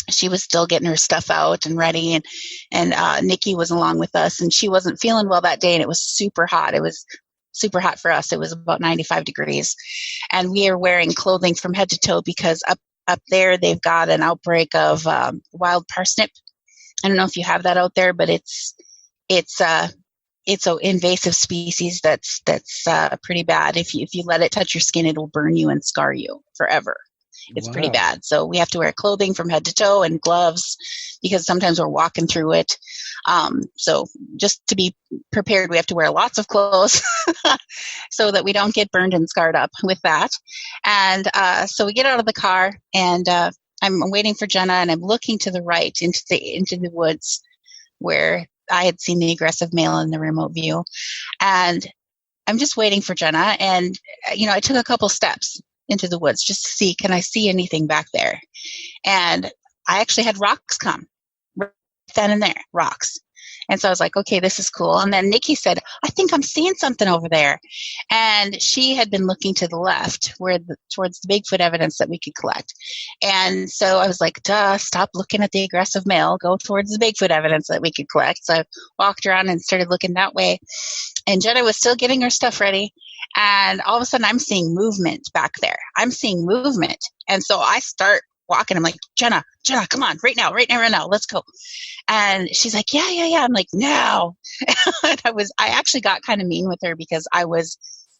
She was still getting her stuff out and ready, and Nikki was along with us, and she wasn't feeling well that day, and it was super hot. It was super hot for us. It was about 95 degrees, and we are wearing clothing from head to toe because up there they've got an outbreak of wild parsnip. I don't know if you have that out there, but it's an invasive species that's pretty bad. If you let it touch your skin, it'll burn you and scar you forever. It's Wow. pretty bad. So we have to wear clothing from head to toe and gloves because sometimes we're walking through it. So just to be prepared, we have to wear lots of clothes so that we don't get burned and scarred up with that. And so we get out of the car, and I'm waiting for Jenna, and I'm looking to the right into the woods where I had seen the aggressive male in the remote view. And I'm just waiting for Jenna. And, I took a couple steps into the woods just to see, can I see anything back there? And I actually had rocks come right then and there, rocks. And so I was like, okay, this is cool. And then Nikki said, I think I'm seeing something over there. And she had been looking to the left towards the Bigfoot evidence that we could collect. And so I was like, duh, stop looking at the aggressive male, go towards the Bigfoot evidence that we could collect. So I walked around and started looking that way. And Jenna was still getting her stuff ready. And all of a sudden I'm seeing movement back there. I'm seeing movement. And so I start walking. I'm like, Jenna, come on, right now, let's go. And she's like, yeah. I'm like, no. And I actually got kind of mean with her because I was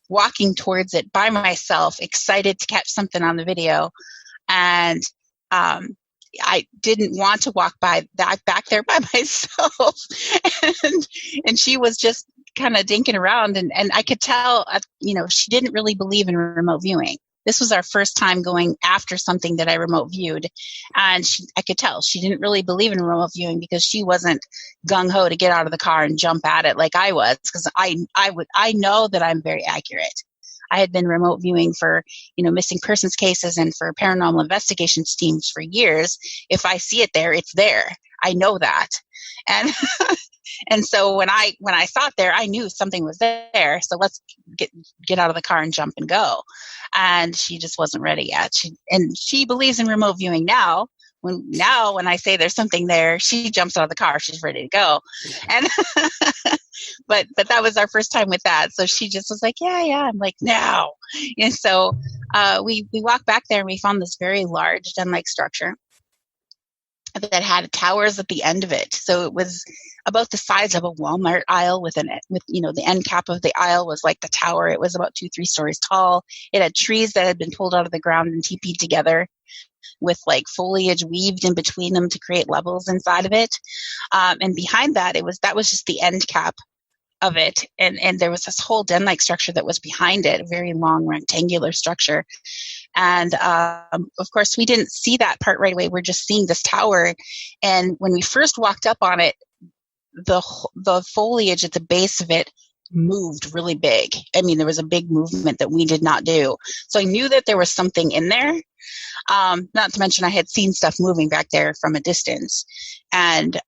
walking towards it by myself, excited to catch something on the video. And I didn't want to walk back there by myself. And she was just kind of dinking around. And I could tell, she didn't really believe in remote viewing. This was our first time going after something that I remote viewed. And I could tell she didn't really believe in remote viewing because she wasn't gung-ho to get out of the car and jump at it like I was. Because I know that I'm very accurate. I had been remote viewing for, missing persons cases and for paranormal investigations teams for years. If I see it there, it's there. I know that. And and so when I saw it there, I knew something was there. So let's get out of the car and jump and go. And she just wasn't ready yet. She believes in remote viewing now. When I say there's something there, she jumps out of the car. She's ready to go. And but that was our first time with that. So she just was like, yeah. I'm like, now. And so we walked back there and we found this very large den-like structure that had towers at the end of it. So it was about the size of a Walmart aisle with the end cap of the aisle was like the tower. It was about 2-3 stories tall. It had trees that had been pulled out of the ground and teepeed together with like foliage weaved in between them to create levels inside of it. And behind that, that was just the end cap of it. And there was this whole den-like structure that was behind it, a very long rectangular structure. And of course, we didn't see that part right away. We're just seeing this tower. And when we first walked up on it, the foliage at the base of it moved really big. I mean, there was a big movement that we did not do. So I knew that there was something in there. Not to mention I had seen stuff moving back there from a distance. And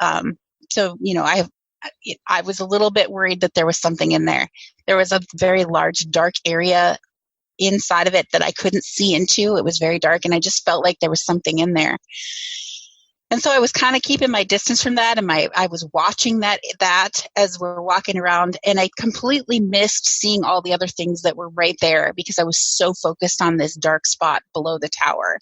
so, I was a little bit worried that there was something in there. There was a very large dark area inside of it that I couldn't see into. It was very dark and I just felt like there was something in there. And so I was kind of keeping my distance from that, and I was watching that as we're walking around, and I completely missed seeing all the other things that were right there because I was so focused on this dark spot below the tower.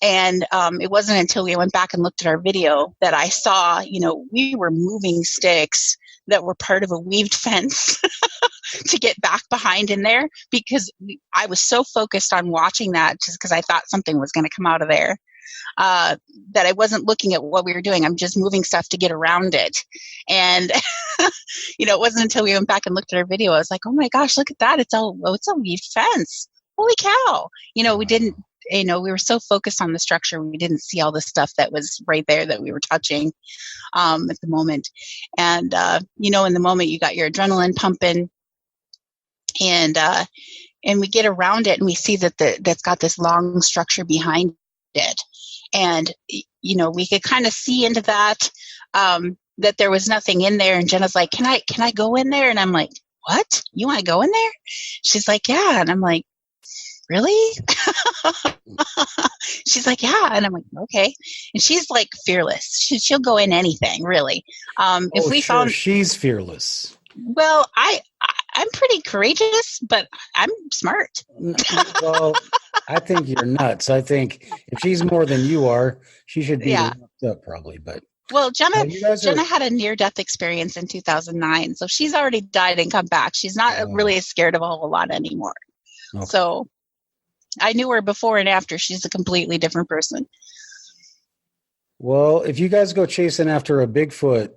And it wasn't until we went back and looked at our video that I saw, we were moving sticks that were part of a weaved fence to get back behind in there because I was so focused on watching that just because I thought something was going to come out of there. That I wasn't looking at what we were doing. I'm just moving stuff to get around it. And, it wasn't until we went back and looked at our video, I was like, oh my gosh, look at that. It's a weaved fence. Holy cow. We didn't, we were so focused on the structure. We didn't see all the stuff that was right there that we were touching, at the moment. And, in the moment you got your adrenaline pumping and we get around it and we see that that's got this long structure behind it. And, we could kind of see into that, that there was nothing in there. And Jenna's like, can I go in there? And I'm like, what? You want to go in there? She's like, yeah. And I'm like, really? She's like, yeah. And I'm like, okay. And she's like fearless. She'll go in anything, really. If we found she's fearless. Well, I'm pretty courageous, but I'm smart. Well, I think you're nuts. I think if she's more than you are, she should be locked up probably. But well, Jenna had a near-death experience in 2009, so she's already died and come back. She's not really scared of a whole lot anymore. Okay. So I knew her before and after. She's a completely different person. Well, if you guys go chasing after a Bigfoot,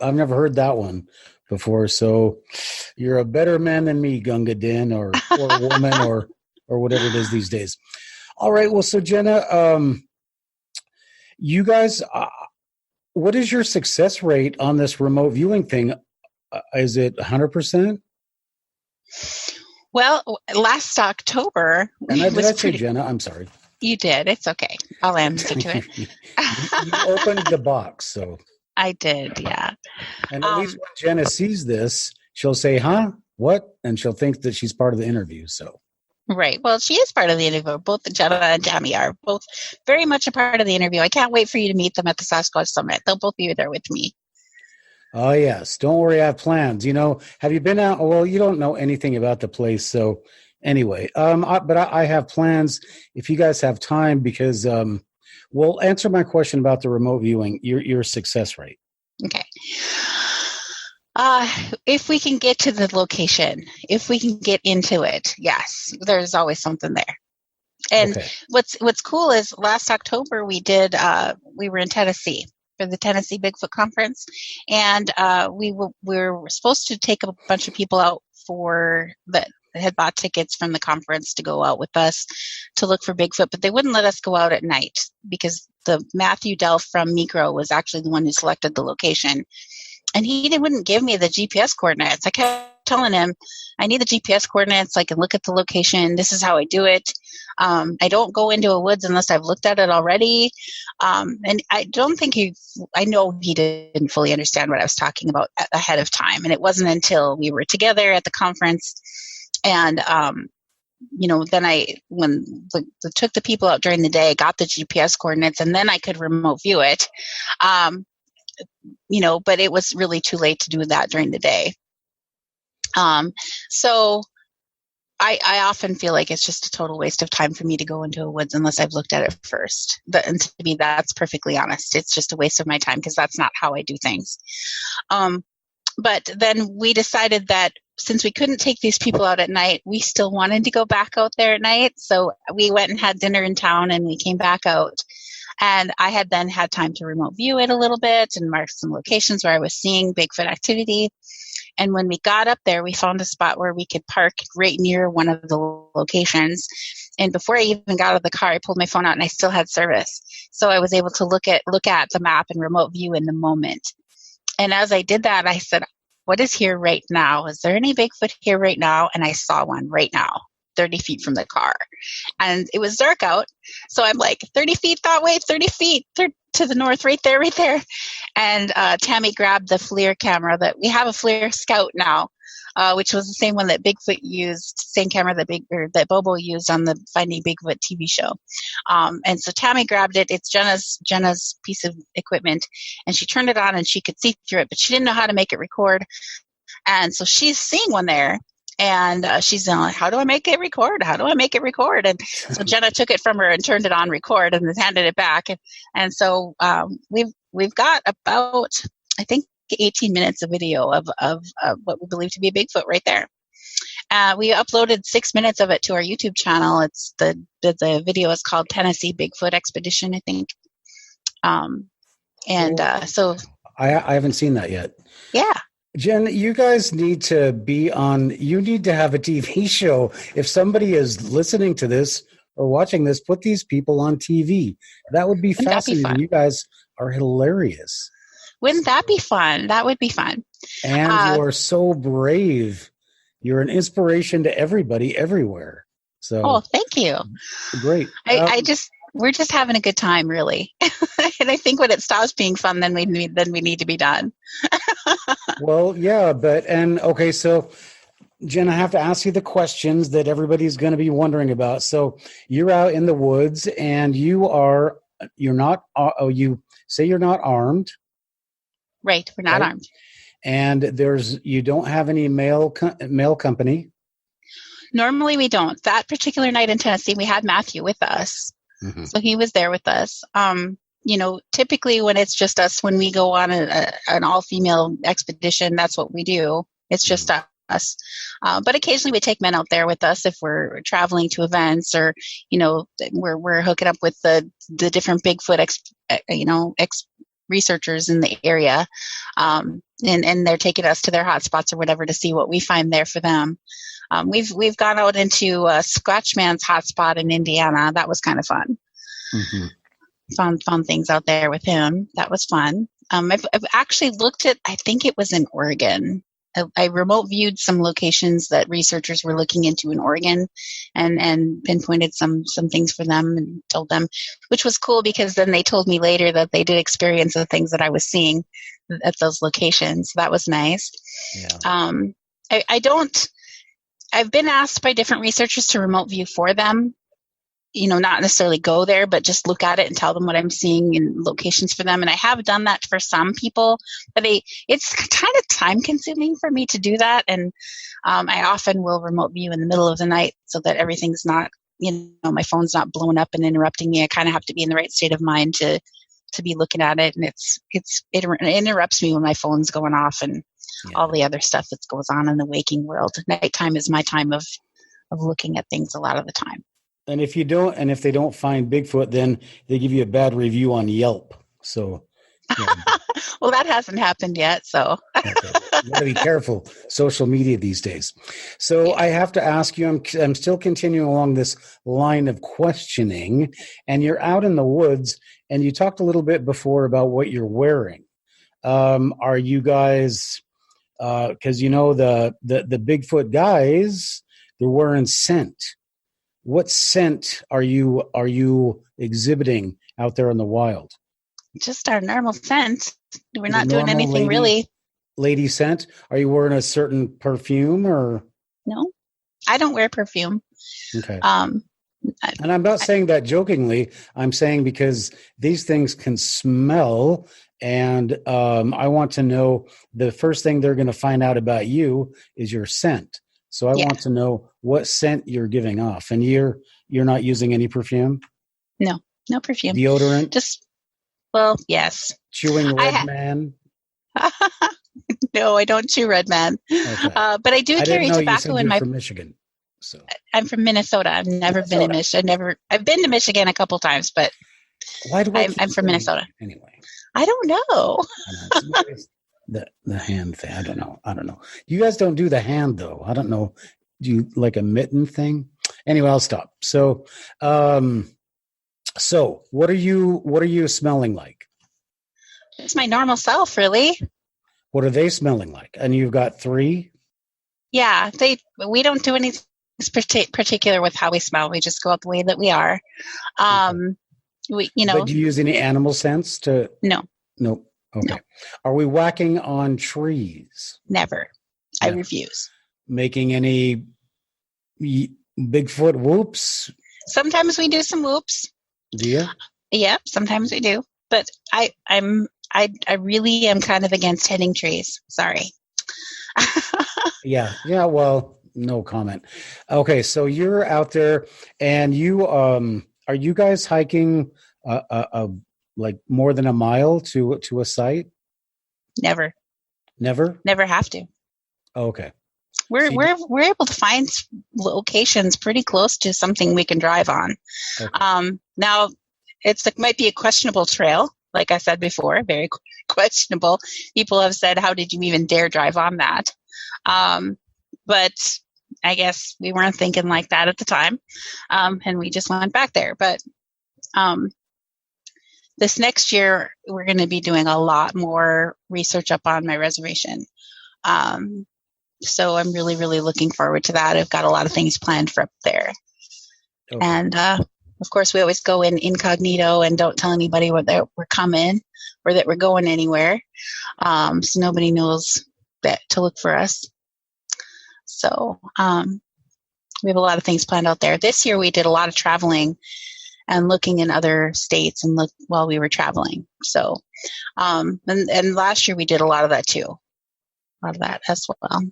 I've never heard that one before. So you're a better man than me, Gunga Din, or woman, or whatever it is these days. All right. Well, so Jenna, you guys, what is your success rate on this remote viewing thing? Is it 100%? Well, last October, did I say Jenna? I'm sorry. You did. It's okay. I'll answer to it. You opened the box, so. I did, yeah. And at least when Jenna sees this, she'll say, huh? What? And she'll think that she's part of the interview, so. Right. Well, she is part of the interview. Both Jenna and Tammy are both very much a part of the interview. I can't wait for you to meet them at the Sasquatch Summit. They'll both be there with me. Oh, yes. Don't worry. I have plans. Have you been out? Well, you don't know anything about the place, so. Anyway, but I have plans if you guys have time because, well, answer my question about the remote viewing, your success rate. Okay. If we can get to the location, if we can get into it, yes, there's always something there. And okay. What's cool is last October we were in Tennessee for the Tennessee Bigfoot Conference, and we were supposed to take a bunch of people out for that had bought tickets from the conference to go out with us to look for Bigfoot, but they wouldn't let us go out at night because the Matthew Delph from Micro was actually the one who selected the location. and he wouldn't give me the GPS coordinates. I kept telling him, I need the GPS coordinates so I can look at the location. This is how I do it. I don't go into a woods unless I've looked at it already. And I don't think I know he didn't fully understand what I was talking about ahead of time. And it wasn't until we were together at the conference and, then when I took the people out during the day, got the GPS coordinates, and then I could remote view it. But it was really too late to do that during the day. So I often feel like it's just a total waste of time for me to go into a woods unless I've looked at it first. And to me, that's perfectly honest. It's just a waste of my time because that's not how I do things. But then we decided that since we couldn't take these people out at night, we still wanted to go back out there at night. So we went and had dinner in town and we came back out. And I had then had time to remote view it a little bit and mark some locations where I was seeing Bigfoot activity. And when we got up there, we found a spot where we could park right near one of the locations. And before I even got out of the car, I pulled my phone out and I still had service. So I was able to look at the map and remote view in the moment. And as I did that, I said, what is here right now? Is there any Bigfoot here right now? And I saw one right now, 30 feet from the car. And it was dark out. So I'm like, 30 feet that way, 30 feet to the north, right there. And Tammy grabbed the FLIR camera that we have a FLIR Scout now, which was the same one that Bigfoot used, same camera that Bobo used on the Finding Bigfoot TV show. And so Tammy grabbed it. It's Jenna's piece of equipment, and she turned it on and she could see through it, but she didn't know how to make it record. And so she's seeing one there. And she's like, how do I make it record? How do I make it record? And so Jenna took it from her and turned it on record and then handed it back. And so we've got about, I think, 18 minutes of video of what we believe to be a Bigfoot right there. We uploaded 6 minutes of it to our YouTube channel. It's the video is called Tennessee Bigfoot Expedition, I think. So I haven't seen that yet. Yeah. Jen, you guys need to have a TV show. If somebody is listening to this or watching this, put these people on TV. That would be fascinating. You guys are hilarious. Wouldn't that be fun? That would be fun. And you are so brave. You're an inspiration to everybody everywhere. So, thank you. Great. We're just having a good time, really. And I think when it stops being fun, then we need to be done. Well, yeah, okay, so Jen, I have to ask you the questions that everybody's going to be wondering about. So you're out in the woods and you say you're not armed. Right, we're not armed. And you don't have any mail company. Normally we don't. That particular night in Tennessee, we had Matthew with us. Mm-hmm. So he was there with us. Typically when it's just us, when we go on an all-female expedition, that's what we do. It's just us. But occasionally we take men out there with us if we're traveling to events or, we're hooking up with the different Bigfoot, researchers in the area. And they're taking us to their hotspots or whatever to see what we find there for them. We've gone out into Squatchman's hotspot in Indiana. That was kind of fun. Mm-hmm. Found things out there with him. That was fun. I've actually looked at, I think it was in Oregon. I remote viewed some locations that researchers were looking into in Oregon and pinpointed some things for them and told them, which was cool because then they told me later that they did experience the things that I was seeing at those locations. So that was nice. Yeah. I've been asked by different researchers to remote view for them, not necessarily go there, but just look at it and tell them what I'm seeing in locations for them. And I have done that for some people, but it's kind of time consuming for me to do that. And I often will remote view in the middle of the night so that everything's not, my phone's not blowing up and interrupting me. I kind of have to be in the right state of mind to be looking at it. And it interrupts me when my phone's going off and all the other stuff that goes on in the waking world. Nighttime is my time of looking at things a lot of the time. And if they don't find Bigfoot, then they give you a bad review on Yelp. So, well, that hasn't happened yet. So, okay. You got to be careful. Social media these days. So, I have to ask you. I'm still continuing along this line of questioning. And you're out in the woods, and you talked a little bit before about what you're wearing. Are you guys, because the Bigfoot guys, they're wearing scent. What scent are you exhibiting out there in the wild? Just our normal scent. We're The not doing normal anything really. lady scent. Are you wearing a certain perfume or? No, I don't wear perfume. Okay. And I'm not saying that jokingly. I'm saying because these things can smell, and I want to know the first thing they're going to find out about you is your scent. So I want to know what scent you're giving off, and you're not using any perfume. No perfume. Deodorant. Well, yes. Chewing Red Man. No, I don't chew Red Man. Okay. But I do carry tobacco in my. From Michigan. So I'm from Minnesota. I've never been in Michigan. I've been to Michigan a couple times, but why do I'm from Minnesota. Anyway, I don't know. the hand thing. I don't know. You guys don't do the hand though. I don't know. Do you like a mitten thing? Anyway, I'll stop. So, what are you smelling like? It's my normal self, really. What are they smelling like? And you've got 3? Yeah, we don't do anything particular with how we smell. We just go out the way that we are. But do you use any animal scents to? No. Nope. Okay. No. Are we whacking on trees? Never. I refuse. Making any Bigfoot whoops? Sometimes we do some whoops. Do you? Yeah, sometimes we do. But I really am kind of against hitting trees. Sorry. Yeah. Well, no comment. Okay, so you're out there, and you are you guys hiking like more than a mile to a site? Never. Never have to. Okay. We're able to find locations pretty close to something we can drive on. Okay. Now it might be a questionable trail, like I said before, very questionable. People have said, "How did you even dare drive on that?" But I guess we weren't thinking like that at the time, and we just went back there. But this next year, we're going to be doing a lot more research up on my reservation. So I'm really, really looking forward to that. I've got a lot of things planned for up there. Okay. And of course, we always go in incognito and don't tell anybody that we're coming or that we're going anywhere. So nobody knows that to look for us. So we have a lot of things planned out there. This year we did a lot of traveling and looking in other states and look while we were traveling. So and last year we did a lot of that too. A lot of that as well.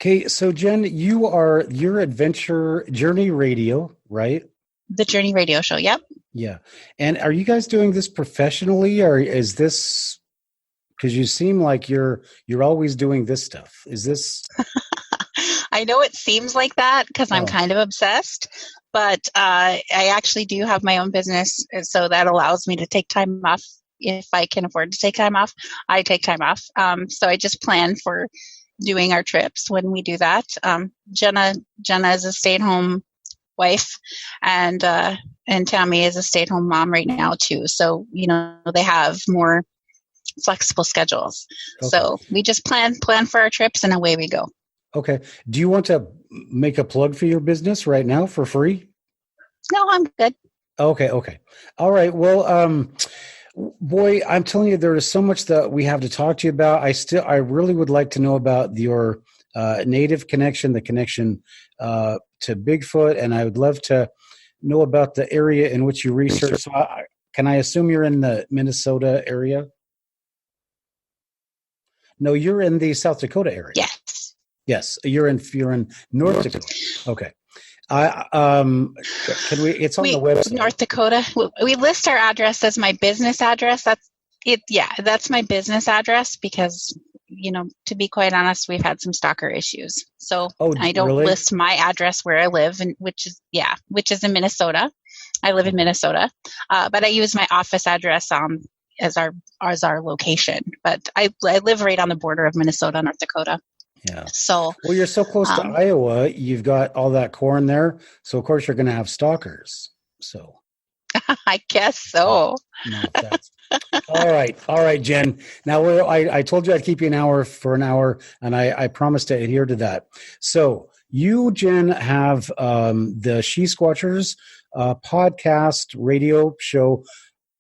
Okay, so Jen, you're Adventure Journey Radio, right? The Journey Radio Show, yep. Yeah. And are you guys doing this professionally, or is this because you seem like you're always doing this stuff? Is this I know it seems like that because I'm kind of obsessed, but I actually do have my own business, so that allows me to take time off. If I can afford to take time off, I take time off. So I just plan for doing our trips when we do that. Jenna is a stay-at-home wife, and Tammy is a stay-at-home mom right now too. So they have more flexible schedules. Okay. So we just plan for our trips, and away we go. Okay. Do you want to make a plug for your business right now for free? No, I'm good. Okay. All right. Well, boy, I'm telling you, there is so much that we have to talk to you about. I really would like to know about your native connection, the connection to Bigfoot, and I would love to know about the area in which you research. So can I assume you're in the Minnesota area? No, you're in the South Dakota area. Yes, you're in North Dakota. Okay. Can we? It's on the website. North Dakota. We list our address as my business address. That's it. Yeah, that's my business address because to be quite honest, we've had some stalker issues. So I don't list my address where I live, and which is in Minnesota. I live in Minnesota, but I use my office address as our location. But I live right on the border of Minnesota, North Dakota. Yeah. So well, you're so close to Iowa. You've got all that corn there, so of course you're going to have stalkers. So I guess so. No, that's all right. All right, Jen. Now I told you I'd keep you an hour for an hour, and I promised to adhere to that. So you, Jen, have the She-Squatchers podcast radio show,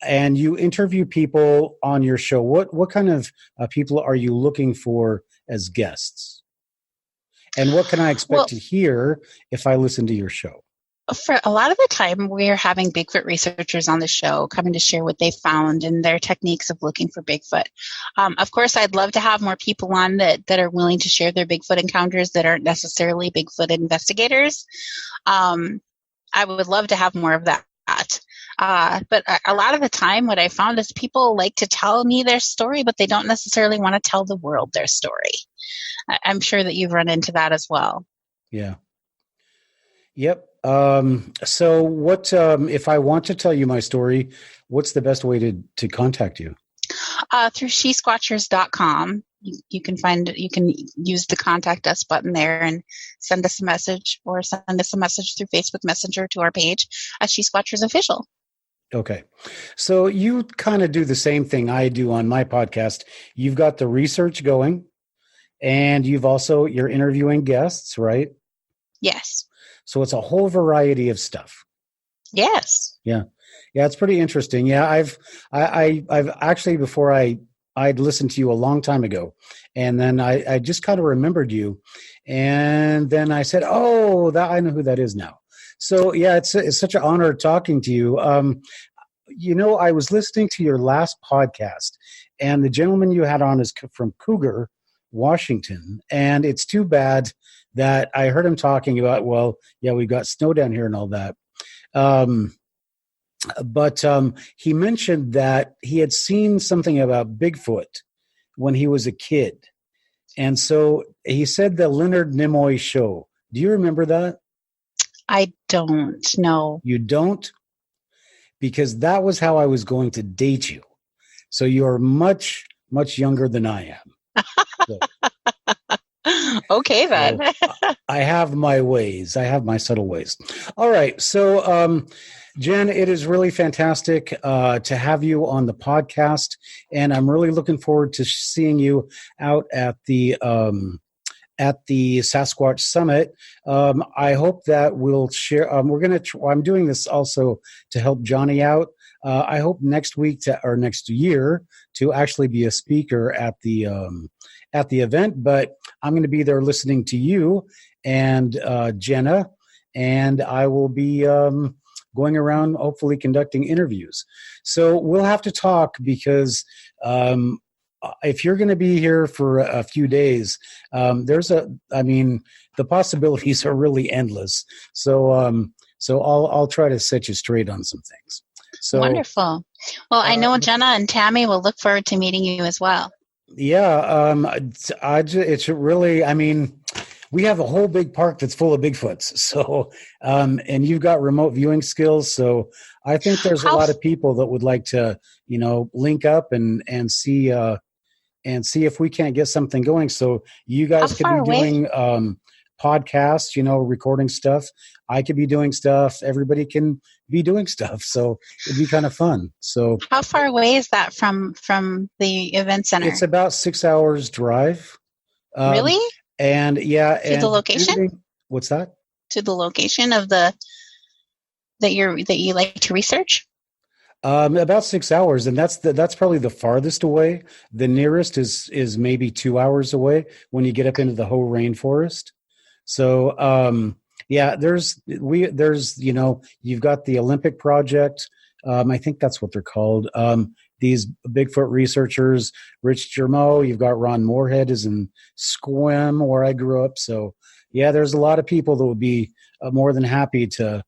and you interview people on your show. What kind of people are you looking for as guests? And what can I expect to hear if I listen to your show? For a lot of the time, we're having Bigfoot researchers on the show coming to share what they found and their techniques of looking for Bigfoot. Of course, I'd love to have more people on that are willing to share their Bigfoot encounters that aren't necessarily Bigfoot investigators. I would love to have more of that. But a lot of the time, what I found is people like to tell me their story, but they don't necessarily want to tell the world their story. I'm sure that you've run into that as well. Yeah. Yep. So what, if I want to tell you my story, what's the best way to contact you? Through shesquatchers.com. You can use the contact us button there and send us a message, or send us a message through Facebook Messenger to our page at She-Squatchers Official. Okay. So you kind of do the same thing I do on my podcast. You've got the research going, and you're interviewing guests, right? Yes. So it's a whole variety of stuff. Yes. Yeah. Yeah. It's pretty interesting. Yeah. I've actually, before I'd listened to you a long time ago, and then I just kind of remembered you. And then I said, oh, I know who that is now. So yeah, it's such an honor talking to you. I was listening to your last podcast, and the gentleman you had on is from Cougar, Washington. And it's too bad that I heard him talking about, well, yeah, we got snow down here and all that. But he mentioned that he had seen something about Bigfoot when he was a kid. And so he said the Leonard Nimoy show. Do you remember that? I don't know. You don't? Because that was how I was going to date you. So you're much, much younger than I am. So, okay, then. So I have my ways. I have my subtle ways. All right. So, Jen, it is really fantastic to have you on the podcast, and I'm really looking forward to seeing you out at the Sasquatch Summit. I hope that we'll share. I'm doing this also to help Johnny out. I hope next week or next year to actually be a speaker at the event. But I'm going to be there listening to you and Jenna, and I will be going around hopefully conducting interviews. So we'll have to talk, because if you're going to be here for a few days, the possibilities are really endless. So I'll try to set you straight on some things. So wonderful. Well, I know Jenna and Tammy will look forward to meeting you as well. Yeah. It's really, we have a whole big park that's full of Bigfoots. So, and you've got remote viewing skills. So I think there's a lot of people that would like to, link up and see if we can't get something going. So you guys could be doing podcasts, recording stuff. I could be doing stuff. Everybody can be doing stuff. So it'd be kind of fun. So how far away is that from the event center? It's about 6 hours drive. Really? And yeah. To the location? What's that? To the location of that you like to research? About 6 hours, and that's probably the farthest away. The nearest is maybe 2 hours away when you get up into the whole rainforest. So yeah, there's you've got the Olympic Project. I think that's what they're called. These Bigfoot researchers, Rich Germeau. You've got Ron Moorhead is in Squim, where I grew up. So yeah, there's a lot of people that would be more than happy to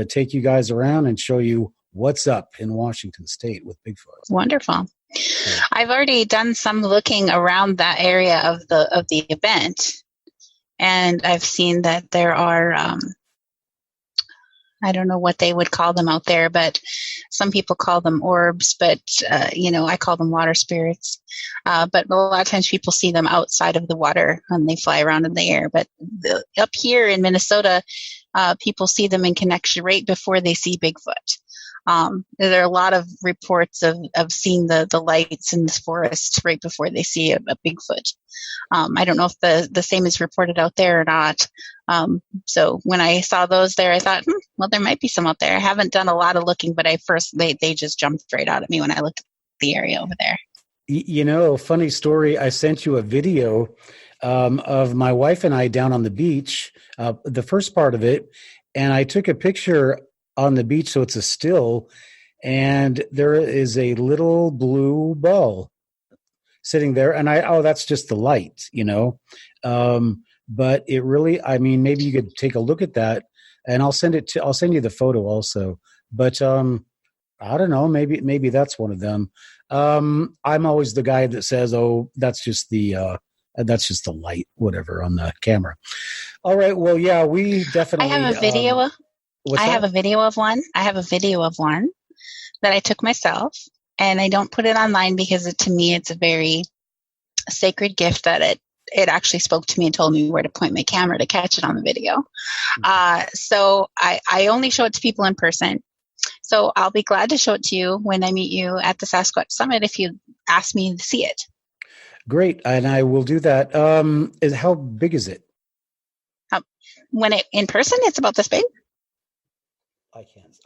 take you guys around and show you what's up in Washington State with Bigfoot. Wonderful. Yeah. I've already done some looking around that area of the event, and I've seen that there are I don't know what they would call them out there, but some people call them orbs, but I call them water spirits. But a lot of times people see them outside of the water when they fly around in the air. But up here in Minnesota, people see them in connection right before they see Bigfoot. There are a lot of reports of seeing the lights in this forest right before they see a Bigfoot. I don't know if the same is reported out there or not. So when I saw those there, I thought, well, there might be some out there. I haven't done a lot of looking, but they just jumped right out at me when I looked at the area over there. Funny story. I sent you a video of my wife and I down on the beach, the first part of it, and I took a picture on the beach, so it's a still, and there is a little blue ball sitting there, and that's just the light, but it really, maybe you could take a look at that, and I'll send you the photo also, but I don't know, maybe that's one of them. I'm always the guy that says, oh, that's just the light, whatever, on the camera. All right. Well, yeah, we definitely. I have a video. I have a video of one that I took myself, and I don't put it online because to me, it's a very sacred gift that it actually spoke to me and told me where to point my camera to catch it on the video. So I only show it to people in person. So I'll be glad to show it to you when I meet you at the Sasquatch Summit if you ask me to see it. Great, and I will do that. How big is it? When in person, it's about this big. I can't.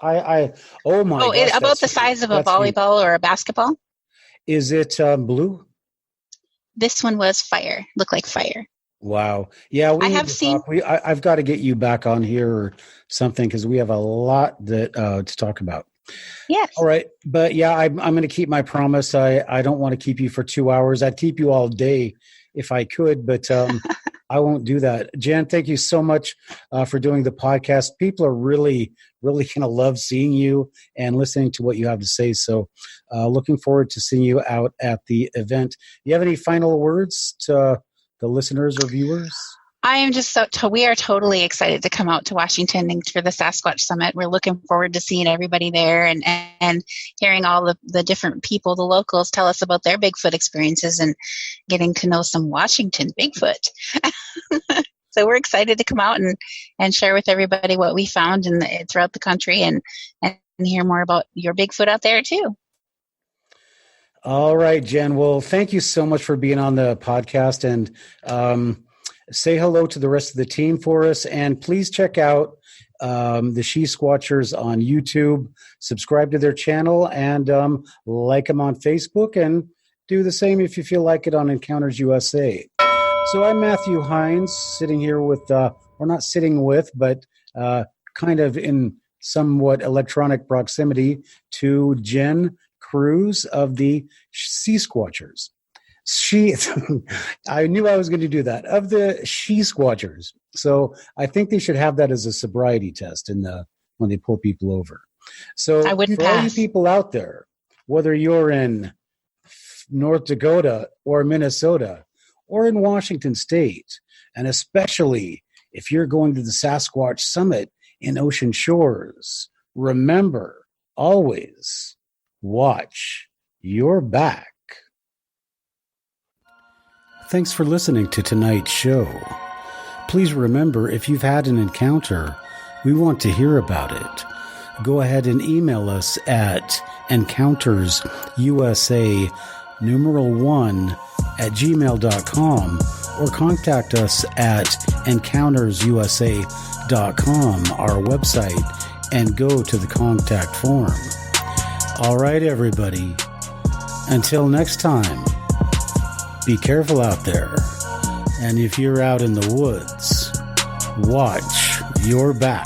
Oh my! Oh, gosh, about the size of a volleyball or a basketball. Is it blue? This one was fire. Looked like fire. Wow. Yeah, I've got to get you back on here or something because we have a lot to talk about. Yes. All right. But yeah, I'm going to keep my promise. I don't want to keep you for 2 hours. I'd keep you all day if I could, but I won't do that. Jen, thank you so much for doing the podcast. People are really, really going to love seeing you and listening to what you have to say. So looking forward to seeing you out at the event. Do you have any final words to the listeners or viewers? I am just we are totally excited to come out to Washington and for the Sasquatch Summit. We're looking forward to seeing everybody there and hearing all the different people, the locals, tell us about their Bigfoot experiences and getting to know some Washington Bigfoot. So we're excited to come out and share with everybody what we found throughout the country and hear more about your Bigfoot out there too. All right, Jen. Well, thank you so much for being on the podcast, and say hello to the rest of the team for us. And please check out the She-Squatchers on YouTube. Subscribe to their channel and like them on Facebook, and do the same if you feel like it on Encounters USA. So I'm Matthew Hines, sitting here with, or not sitting with, but kind of in somewhat electronic proximity to Jen Kruse of the Sasquatchers. I knew I was going to do that, of the She-Squatchers. So I think they should have that as a sobriety test when they pull people over. So I wouldn't for pass. all you people out there, whether you're in North Dakota or Minnesota or in Washington State, and especially if you're going to the Sasquatch Summit in Ocean Shores, remember, always watch your back. Thanks for listening to tonight's show. Please remember, if you've had an encounter, we want to hear about it. Go ahead and email us at encountersusa1@gmail.com or contact us at encountersusa.com, our website, and go to the contact form. All right, everybody. Until next time, be careful out there. And if you're out in the woods, watch your back.